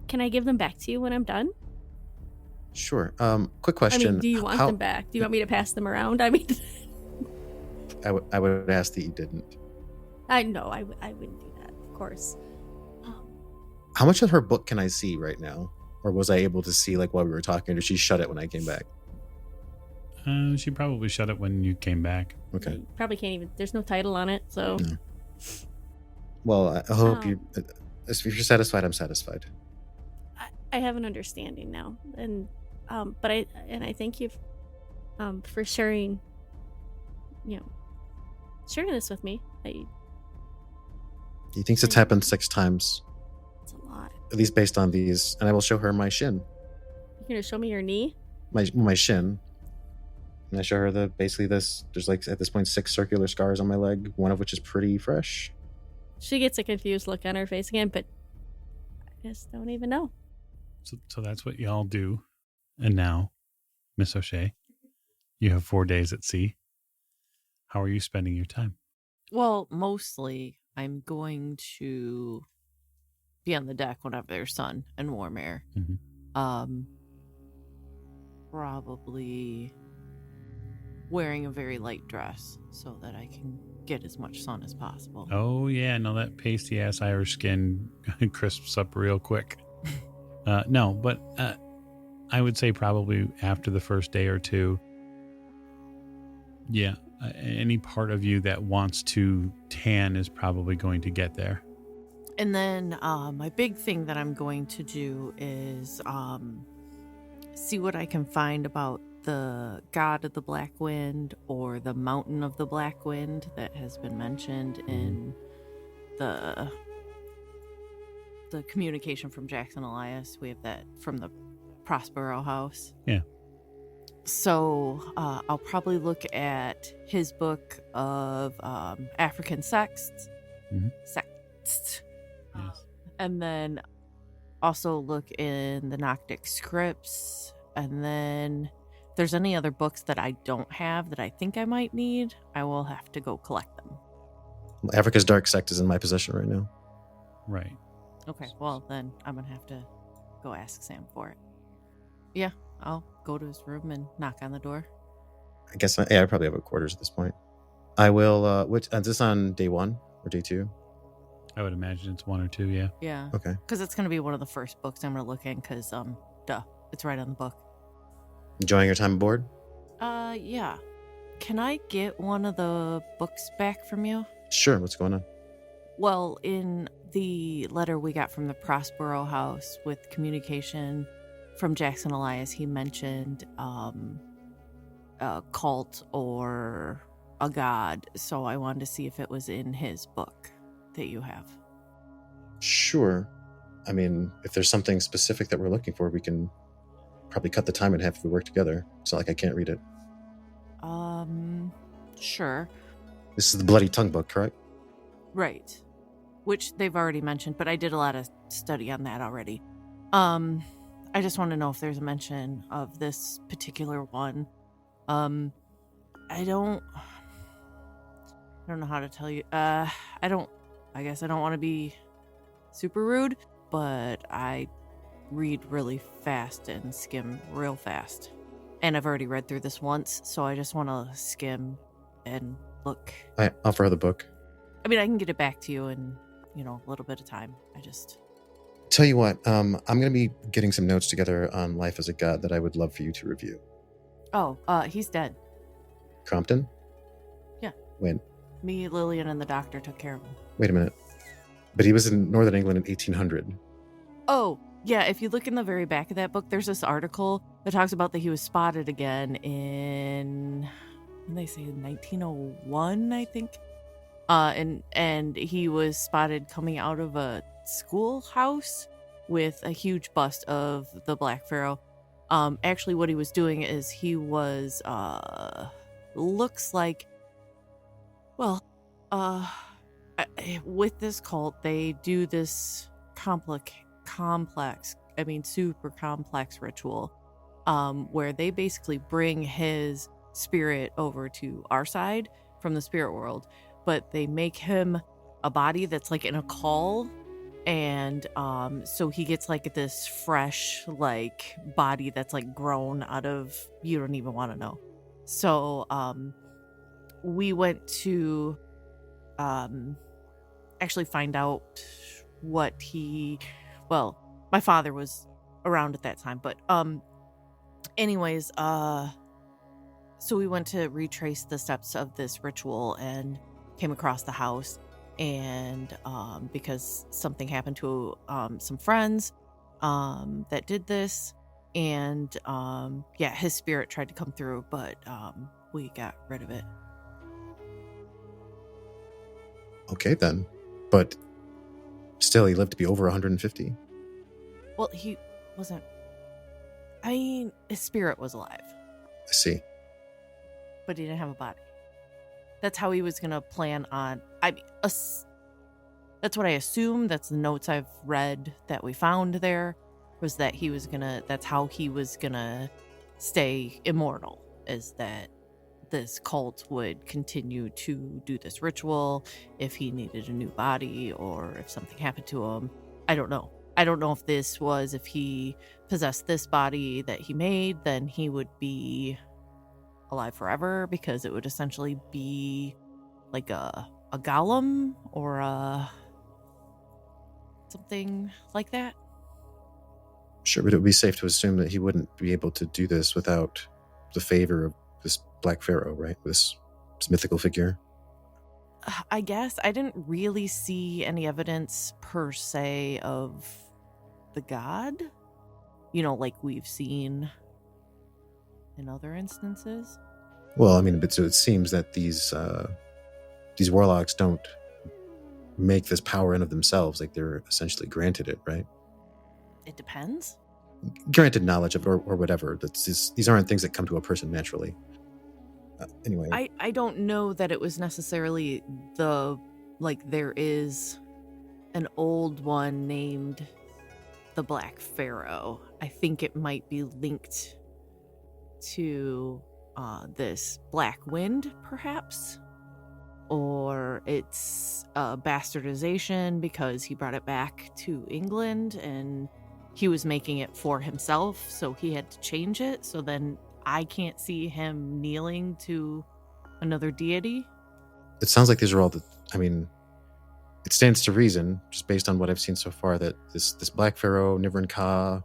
Can I give them back to you when I'm done? Sure. Quick question. I mean, do you want them back? Do you want me to pass them around? I mean, I would ask that you didn't. I wouldn't do that, of course. How much of her book can I see right now? Or was I able to see like while we were talking, or did she shut it when I came back? She probably shut it when you came back. Okay. You probably can't even. There's no title on it, so. No. Well, I hope if you're satisfied, I'm satisfied. I have an understanding now, and but I thank you, for sharing. Sharing this with me. He thinks it's happened 6 times. It's a lot. At least based on these, and I will show her my shin. You're gonna show me your knee? My shin. And I show her there's like at this point 6 circular scars on my leg, one of which is pretty fresh. She gets a confused look on her face again, but I just don't even know. So that's what y'all do. And now, Miss O'Shea, you have 4 days at sea. How are you spending your time? Well, mostly I'm going to be on the deck whenever there's sun and warm air. Mm-hmm. Probably wearing a very light dress so that I can get as much sun as possible. Oh, yeah. No, that pasty ass Irish skin crisps up real quick. No, but I would say probably after the first day or two. Yeah. Any part of you that wants to tan is probably going to get there. And then my big thing that I'm going to do is see what I can find about the god of the Black Wind or the mountain of the Black Wind that has been mentioned in the communication from Jackson Elias. We have that from the Prospero house. Yeah. So I'll probably look at his book of African sexts. Mhm. Sexts. Yes. And then also look in the Noctic scripts. And then if there's any other books that I don't have that I think I might need, I will have to go collect them. Africa's Dark Sect is in my possession right now. Right. Okay, well then I'm going to have to go ask Sam for it. Yeah, I'll go to his room and knock on the door. I guess I probably have a quarters at this point. I will. Which is this on day 1 or day 2? I would imagine it's 1 or 2, yeah. Yeah. Okay. Because it's going to be one of the first books I'm going to look in because, it's right on the book. Enjoying your time aboard? Yeah. Can I get one of the books back from you? Sure. What's going on? Well, in the letter we got from the Prospero house with communication from Jackson Elias, he mentioned a cult or a god. So I wanted to see if it was in his book that you have. Sure. I mean, if there's something specific that we're looking for, we can probably cut the time in half if we work together. It's not like I can't read it. Sure. This is the Bloody Tongue book, correct? Right. Which they've already mentioned, but I did a lot of study on that already. I just want to know if there's a mention of this particular one. I don't know how to tell you. I guess I don't want to be super rude, but I read really fast and skim real fast. And I've already read through this once, so I just want to skim and look. I offer her the book. I mean, I can get it back to you in, a little bit of time. I just... Tell you what, I'm going to be getting some notes together on life as a god that I would love for you to review. Oh, he's dead. Crompton? Yeah. When? Me, Lillian, and the doctor took care of him. Wait a minute. But he was in Northern England in 1800. Oh, yeah, if you look in the very back of that book, there's this article that talks about that he was spotted again in, when they say 1901, I think. And he was spotted coming out of a schoolhouse with a huge bust of the Black Pharaoh. Actually, what he was doing is he was, looks like, well, with this cult, they do this super complex ritual, where they basically bring his spirit over to our side from the spirit world, but they make him a body that's like in a caul, and so he gets like this fresh like body that's like grown out of, you don't even want to know. So we went to actually find out what my father was around at that time, but anyways, so we went to retrace the steps of this ritual and came across the house, and because something happened to some friends that did this, and his spirit tried to come through, but we got rid of it. Okay, then. But still, he lived to be over 150. Well, he wasn't... I mean, his spirit was alive. I see. But he didn't have a body. That's how he was going to plan on... that's what I assume. That's the notes I've read that we found there, was that he was going to... That's how he was going to stay immortal, is that this cult would continue to do this ritual if he needed a new body or if something happened to him. I don't know. I don't know if this was, if he possessed this body that he made, then he would be alive forever, because it would essentially be like a golem or a something like that. Sure, but it would be safe to assume that he wouldn't be able to do this without the favor of this Black Pharaoh, right? This mythical figure. I guess I didn't really see any evidence per se of the god, like we've seen in other instances. Well, I mean, but so it seems that these warlocks don't make this power in of themselves, like they're essentially granted it, right? It depends. Granted knowledge of or whatever. These aren't things that come to a person naturally. Anyway, I don't know that it was necessarily there is an old one named the Black Pharaoh. I think it might be linked to this Black Wind, perhaps. Or it's a bastardization because he brought it back to England and he was making it for himself, so he had to change it. So then I can't see him kneeling to another deity. it sounds like these are all it stands to reason, just based on what I've seen so far, that this Black Pharaoh, Nivern Ka,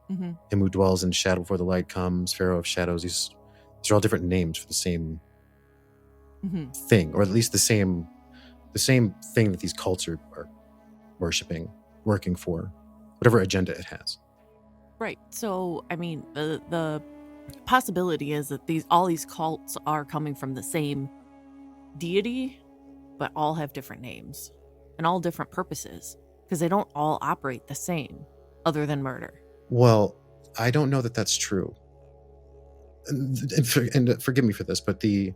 him who dwells in shadow before the light comes, Pharaoh of Shadows, these are all different names for the same thing, or at least the same thing that these cults are worshipping, working for, whatever agenda it has. Right. So, I mean, the possibility is that all these cults are coming from the same deity, but all have different names and all different purposes, because they don't all operate the same, other than murder. Well, I don't know that that's true. And forgive me for this, but these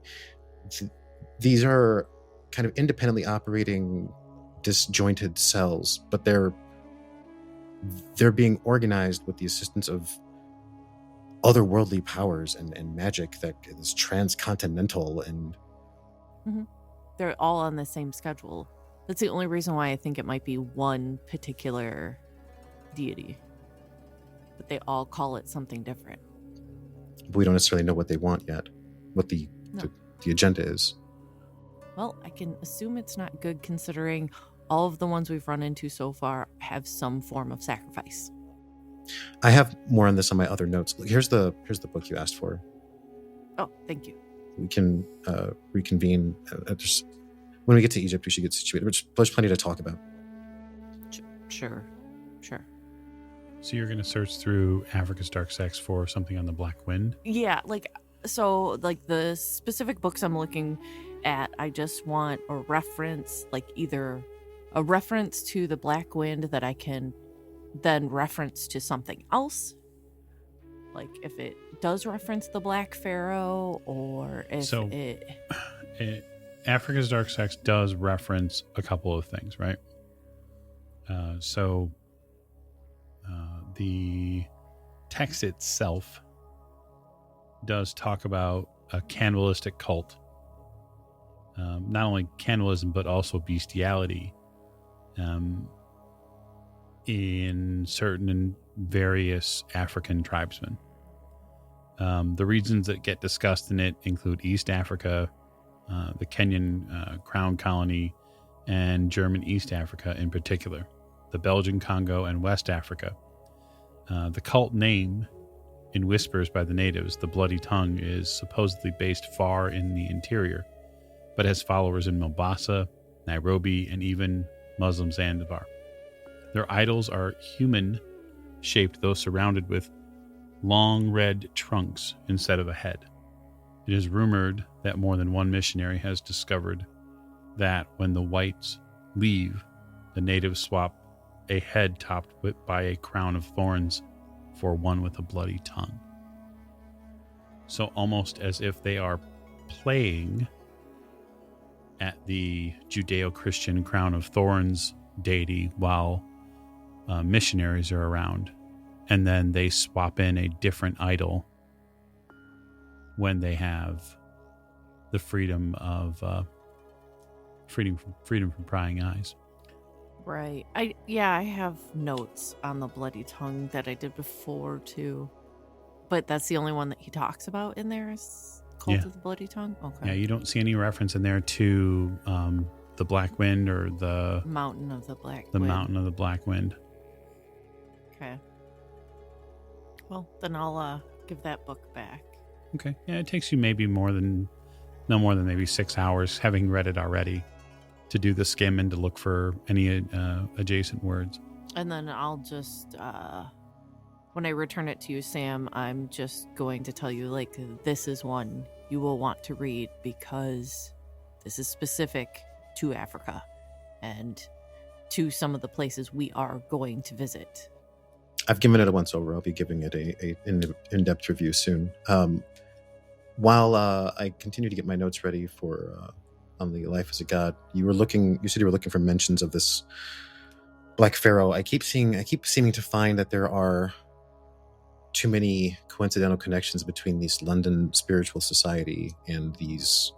are kind of independently operating disjointed cells, but they're being organized with the assistance of otherworldly powers and magic that is transcontinental and they're all on the same schedule. That's the only reason why I think it might be one particular deity, but they all call it something different. we don't necessarily know what they want yet, what the agenda is. Well, I can assume it's not good, considering all of the ones we've run into so far have some form of sacrifice. I have more on this on my other notes. Here's the book you asked for. Oh, thank you. We can reconvene. When we get to Egypt, we should get situated. There's plenty to talk about. Sure. So you're going to search through Africa's Dark Sex for something on the Black Wind? Yeah, the specific books I'm looking at, I just want a reference, either a reference to the Black Wind that I can then reference to something else. Like if it does reference the Black Pharaoh, or if Africa's Dark Sex does reference a couple of things, right? The text itself does talk about a cannibalistic cult. Not only cannibalism, but also bestiality in certain and various African tribesmen. The regions that get discussed in it include East Africa, the Kenyan Crown Colony, and German East Africa in particular, the Belgian Congo, and West Africa. The cult name, in whispers by the natives, the Bloody Tongue, is supposedly based far in the interior, but has followers in Mombasa, Nairobi, and even Muslim Zanzibar. Their idols are human-shaped, though surrounded with long red trunks instead of a head. It is rumored that more than one missionary has discovered that when the whites leave, the natives swap a head topped by a crown of thorns for one with a bloody tongue. So almost as if they are playing at the Judeo-Christian crown of thorns deity while missionaries are around, and then they swap in a different idol when they have the freedom from prying eyes. Right. I have notes on the Bloody Tongue that I did before too. But that's the only one that he talks about in there is Cult Yeah. of the Bloody Tongue? Okay. Yeah, you don't see any reference in there to the Black Wind or the Mountain of the Black the Wind. Mountain of the Black Wind. Okay. Well, then I'll give that book back. Okay. Yeah, it takes you maybe no more than maybe 6 hours, having read it already, to do the skim and to look for any adjacent words. And then I'll just, when I return it to you, Sam, I'm just going to tell you, like, this is one you will want to read because this is specific to Africa and to some of the places we are going to visit. I've given it a once over. I'll be giving it a in-depth review soon. While I continue to get my notes ready for on the Life as a God, you said you were looking for mentions of this Black Pharaoh. I keep seeming to find that there are too many coincidental connections between this London spiritual society and these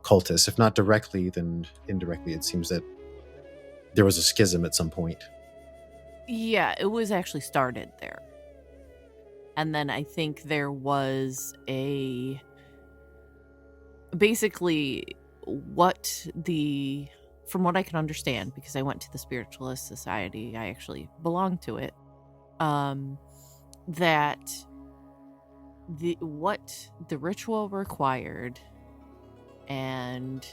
cultists. If not directly, then indirectly. It seems that there was a schism at some point. Yeah, it was actually started there. And then I think there was basically from what I can understand, because I went to the Spiritualist Society, I actually belonged to it, that what the ritual required and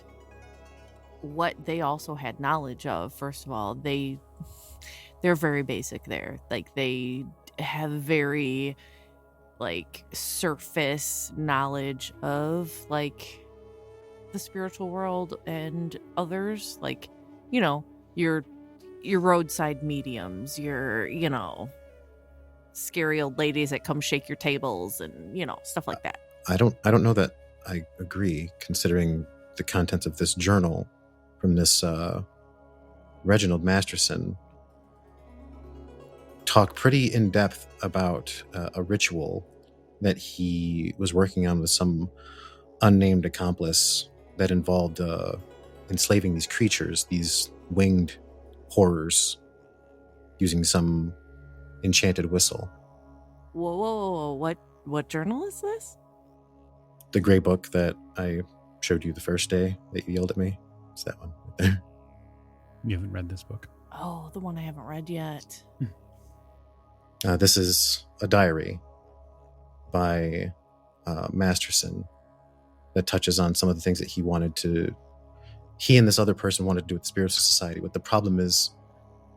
what they also had knowledge of, first of all, they're very basic there. Like, they have very, like, surface knowledge of, like, the spiritual world and others. Like, you know, your roadside mediums, your, you know, scary old ladies that come shake your tables and, you know, stuff like that. I don't know that I agree, considering the contents of this journal from this Reginald Masterson talk pretty in depth about a ritual that he was working on with some unnamed accomplice that involved enslaving these creatures, these winged horrors, using some enchanted whistle. Whoa. What journal is this? The gray book that I showed you the first day that you yelled at me. It's that one right there. You haven't read this book. Oh, the one I haven't read yet. This is a diary by Masterson that touches on some of the things that he and this other person wanted to do with the Spiritual Society. But the problem is,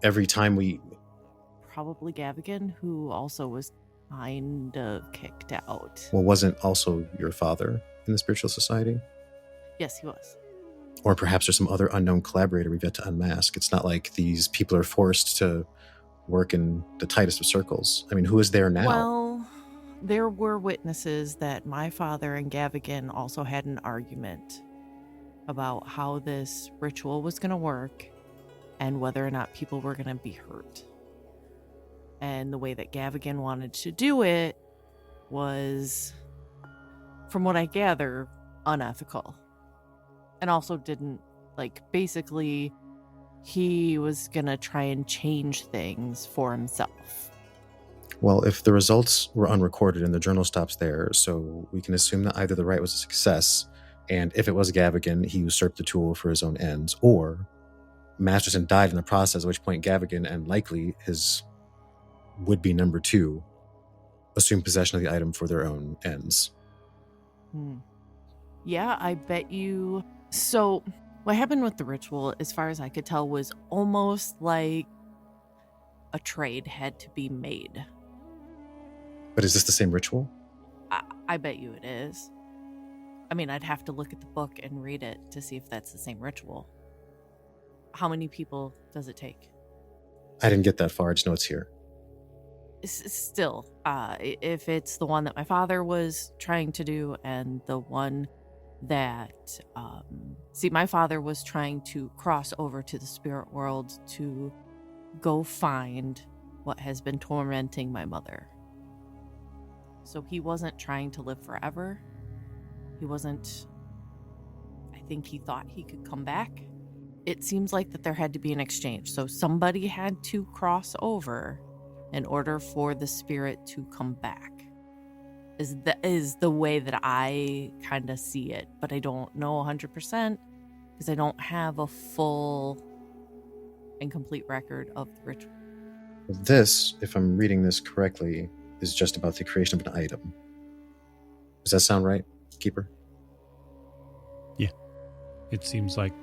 every time Probably Gavigan, who also was kind of kicked out. wasn't also your father in the Spiritual Society? Yes, he was. Or perhaps there's some other unknown collaborator we've yet to unmask. It's not like these people are forced to work in the tightest of circles. I mean, who is there now? Well, there were witnesses that my father and Gavigan also had an argument about how this ritual was going to work and whether or not people were going to be hurt. And the way that Gavigan wanted to do it was, from what I gather, unethical. And also didn't, like, basically, he was going to try and change things for himself. Well, if the results were unrecorded and the journal stops there, so we can assume that either the rite was a success, and if it was Gavigan, he usurped the tool for his own ends, or Masterson died in the process, at which point Gavigan and likely his would-be number two assumed possession of the item for their own ends. Yeah, I bet you. So, what happened with the ritual, as far as I could tell, was almost like a trade had to be made. But is this the same ritual? I bet you it is. I mean, I'd have to look at the book and read it to see if that's the same ritual. How many people does it take? I didn't get that far. I just know it's here. Still, if it's the one that my father was trying to do and the one that, my father was trying to cross over to the spirit world to go find what has been tormenting my mother. So he wasn't trying to live forever. I think he thought he could come back. It seems like that there had to be an exchange. So somebody had to cross over in order for the spirit to come back. is the way that I kind of see it, but I don't know 100% because I don't have a full and complete record of the ritual. This, if I'm reading this correctly, is just about the creation of an item. Does that sound right, Keeper? Yeah. It seems like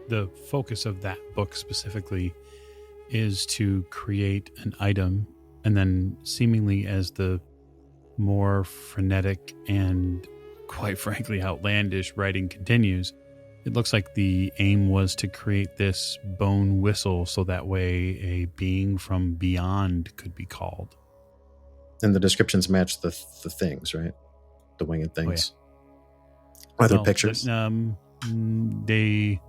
the focus of that book specifically is to create an item, and then seemingly as the more frenetic and quite frankly outlandish writing continues, it looks like the aim was to create this bone whistle so that way a being from beyond could be called. And the descriptions match the things, right? The winged things. Oh, yeah. Are there pictures? They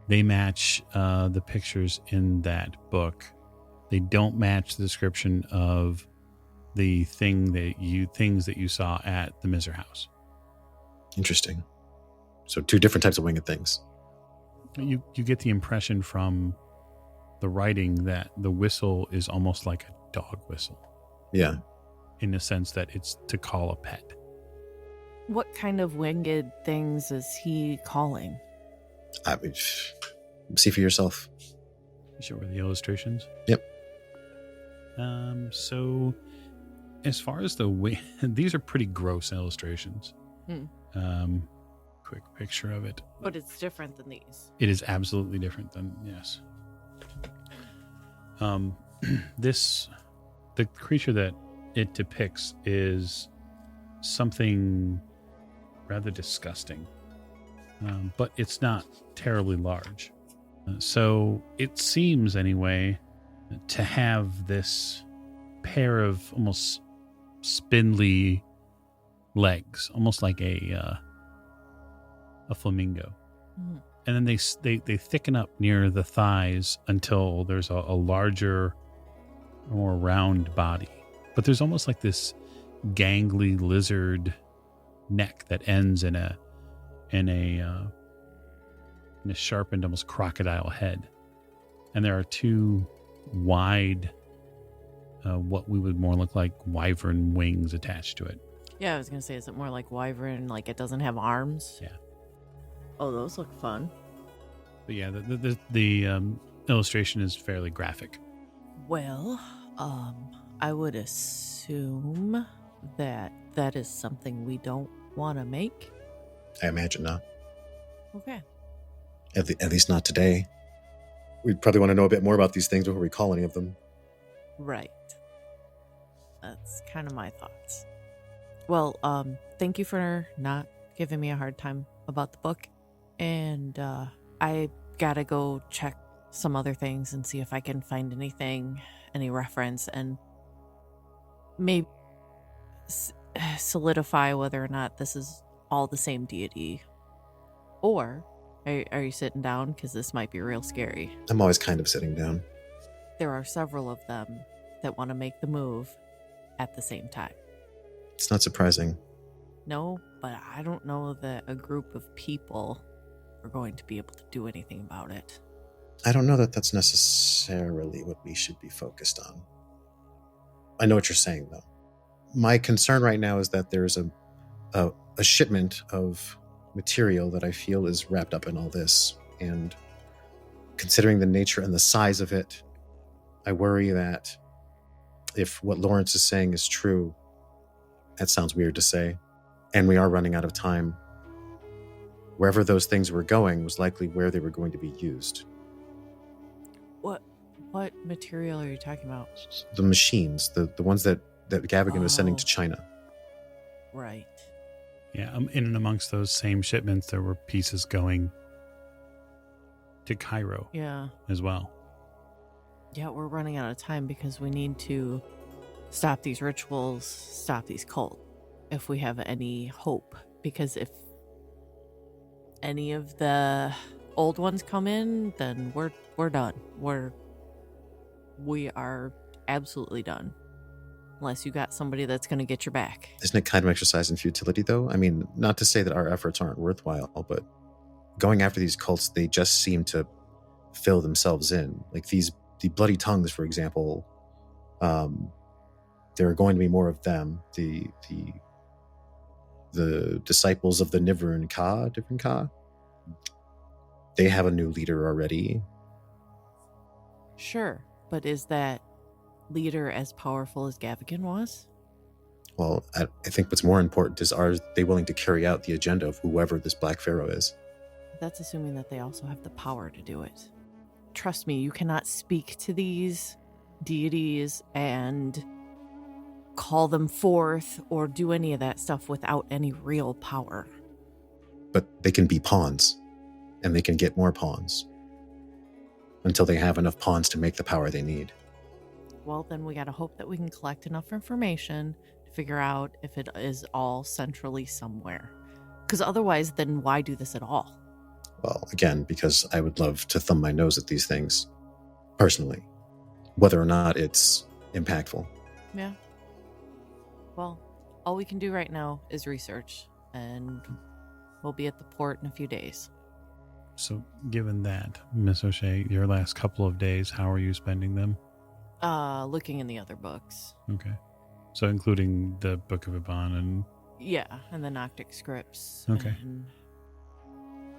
they match the pictures in that book. They don't match the description of the things that you saw at the Miser House. Interesting. So 2 different types of winged things. You get the impression from the writing that the whistle is almost like a dog whistle. Yeah. In the sense that it's to call a pet. What kind of winged things is he calling? I mean, see for yourself. You sure with the illustrations? Yep. So as far as these are pretty gross illustrations. Quick picture of it. But it's different than these. It is absolutely different than, yes. The creature that it depicts is something rather disgusting, but it's not terribly large. So it seems, anyway, to have this pair of almost spindly legs, almost like a flamingo. Mm. And then they thicken up near the thighs until there's a larger, more round body. But there's almost like this gangly lizard neck that ends in a sharpened, almost crocodile head. And there are 2 wide, what we would more look like wyvern wings attached to it. Yeah, I was going to say, is it more like wyvern, like it doesn't have arms? Yeah. Oh, those look fun. But yeah, the illustration is fairly graphic. Well, I would assume that is something we don't want to make. I imagine not. Okay. At least not today. We'd probably want to know a bit more about these things before we call any of them. Right. That's kind of my thoughts. Well, thank you for not giving me a hard time about the book. And I gotta go check some other things and see if I can find anything, any reference, and maybe solidify whether or not this is all the same deity. Or are you sitting down? Because this might be real scary. I'm always kind of sitting down. There are several of them that want to make the move at the same time. It's not surprising. No, but I don't know that a group of people are going to be able to do anything about it. I don't know that that's necessarily what we should be focused on. I know what you're saying, though. My concern right now is that there's a shipment of material that I feel is wrapped up in all this. And considering the nature and the size of it, I worry that if what Lawrence is saying is true, that sounds weird to say, and we are running out of time, wherever those things were going was likely where they were going to be used. What material are you talking about? The machines, the ones that Gavigan was sending to China. Right. Yeah, in and amongst those same shipments, there were pieces going to Cairo as well. Yeah, we're running out of time because we need to stop these rituals, stop these cults, if we have any hope. Because if any of the old ones come in, then we're done. We are absolutely done. Unless you got somebody that's going to get your back. Isn't it kind of exercise in futility, though? I mean, not to say that our efforts aren't worthwhile, but going after these cults, they just seem to fill themselves in. Like the bloody tongues, for example, there are going to be more of them. The disciples of the Nivrun Ka, different Ka, they have a new leader already. Sure, but is that leader as powerful as Gavigan was? Well, I think what's more important is, are they willing to carry out the agenda of whoever this Black Pharaoh is? That's assuming that they also have the power to do it. Trust me, you cannot speak to these deities and call them forth or do any of that stuff without any real power. But they can be pawns, and they can get more pawns until they have enough pawns to make the power they need. Well, then we gotta hope that we can collect enough information to figure out if it is all centrally somewhere. Because otherwise, then why do this at all? Well, again, because I would love to thumb my nose at these things, personally, whether or not it's impactful. Yeah. Well, all we can do right now is research, and we'll be at the port in a few days. So, given that, Miss O'Shea, your last couple of days, how are you spending them? Looking in the other books. Okay. So, including the Book of Iban and... Yeah, and the Noctic scripts. Okay. And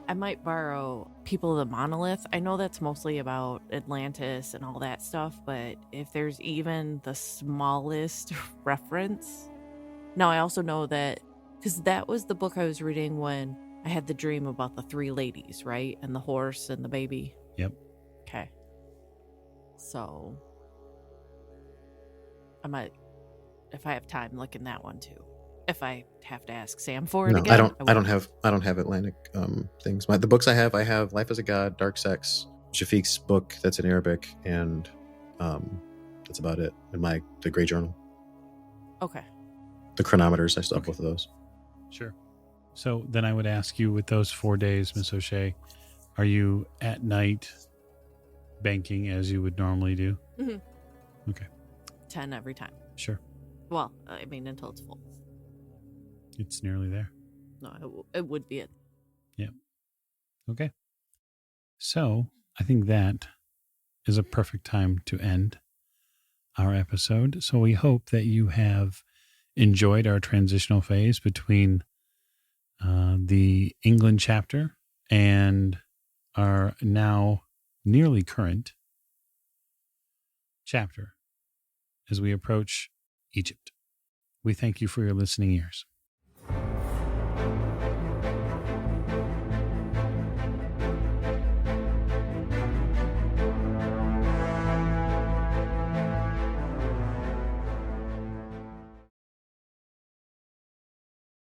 I might borrow People of the Monolith. I know that's mostly about Atlantis and all that stuff, but if there's even the smallest reference... Now, I also know that, because that was the book I was reading when I had the dream about the three ladies, right? And the horse and the baby. Yep. Okay. So, I might, if I have time, look in that one too. If I have to ask Sam for it No, again. I don't have Atlantic things. The books I have Life as a God, Dark Sex, Shafiq's book that's in Arabic, and that's about it. And the Grey Journal. Okay. The chronometers, I still have Okay. both of those. Sure. So then I would ask you, with those 4 days, Miss O'Shea, are you at night banking as you would normally do? Mm-hmm. Okay. 10 every time. Sure. Well, I mean, until it's full. It's nearly there. No, it would be it. Okay. So I think that is a perfect time to end our episode. So we hope that you have enjoyed our transitional phase between the England chapter and our now nearly current chapter as we approach Egypt. We thank you for your listening ears.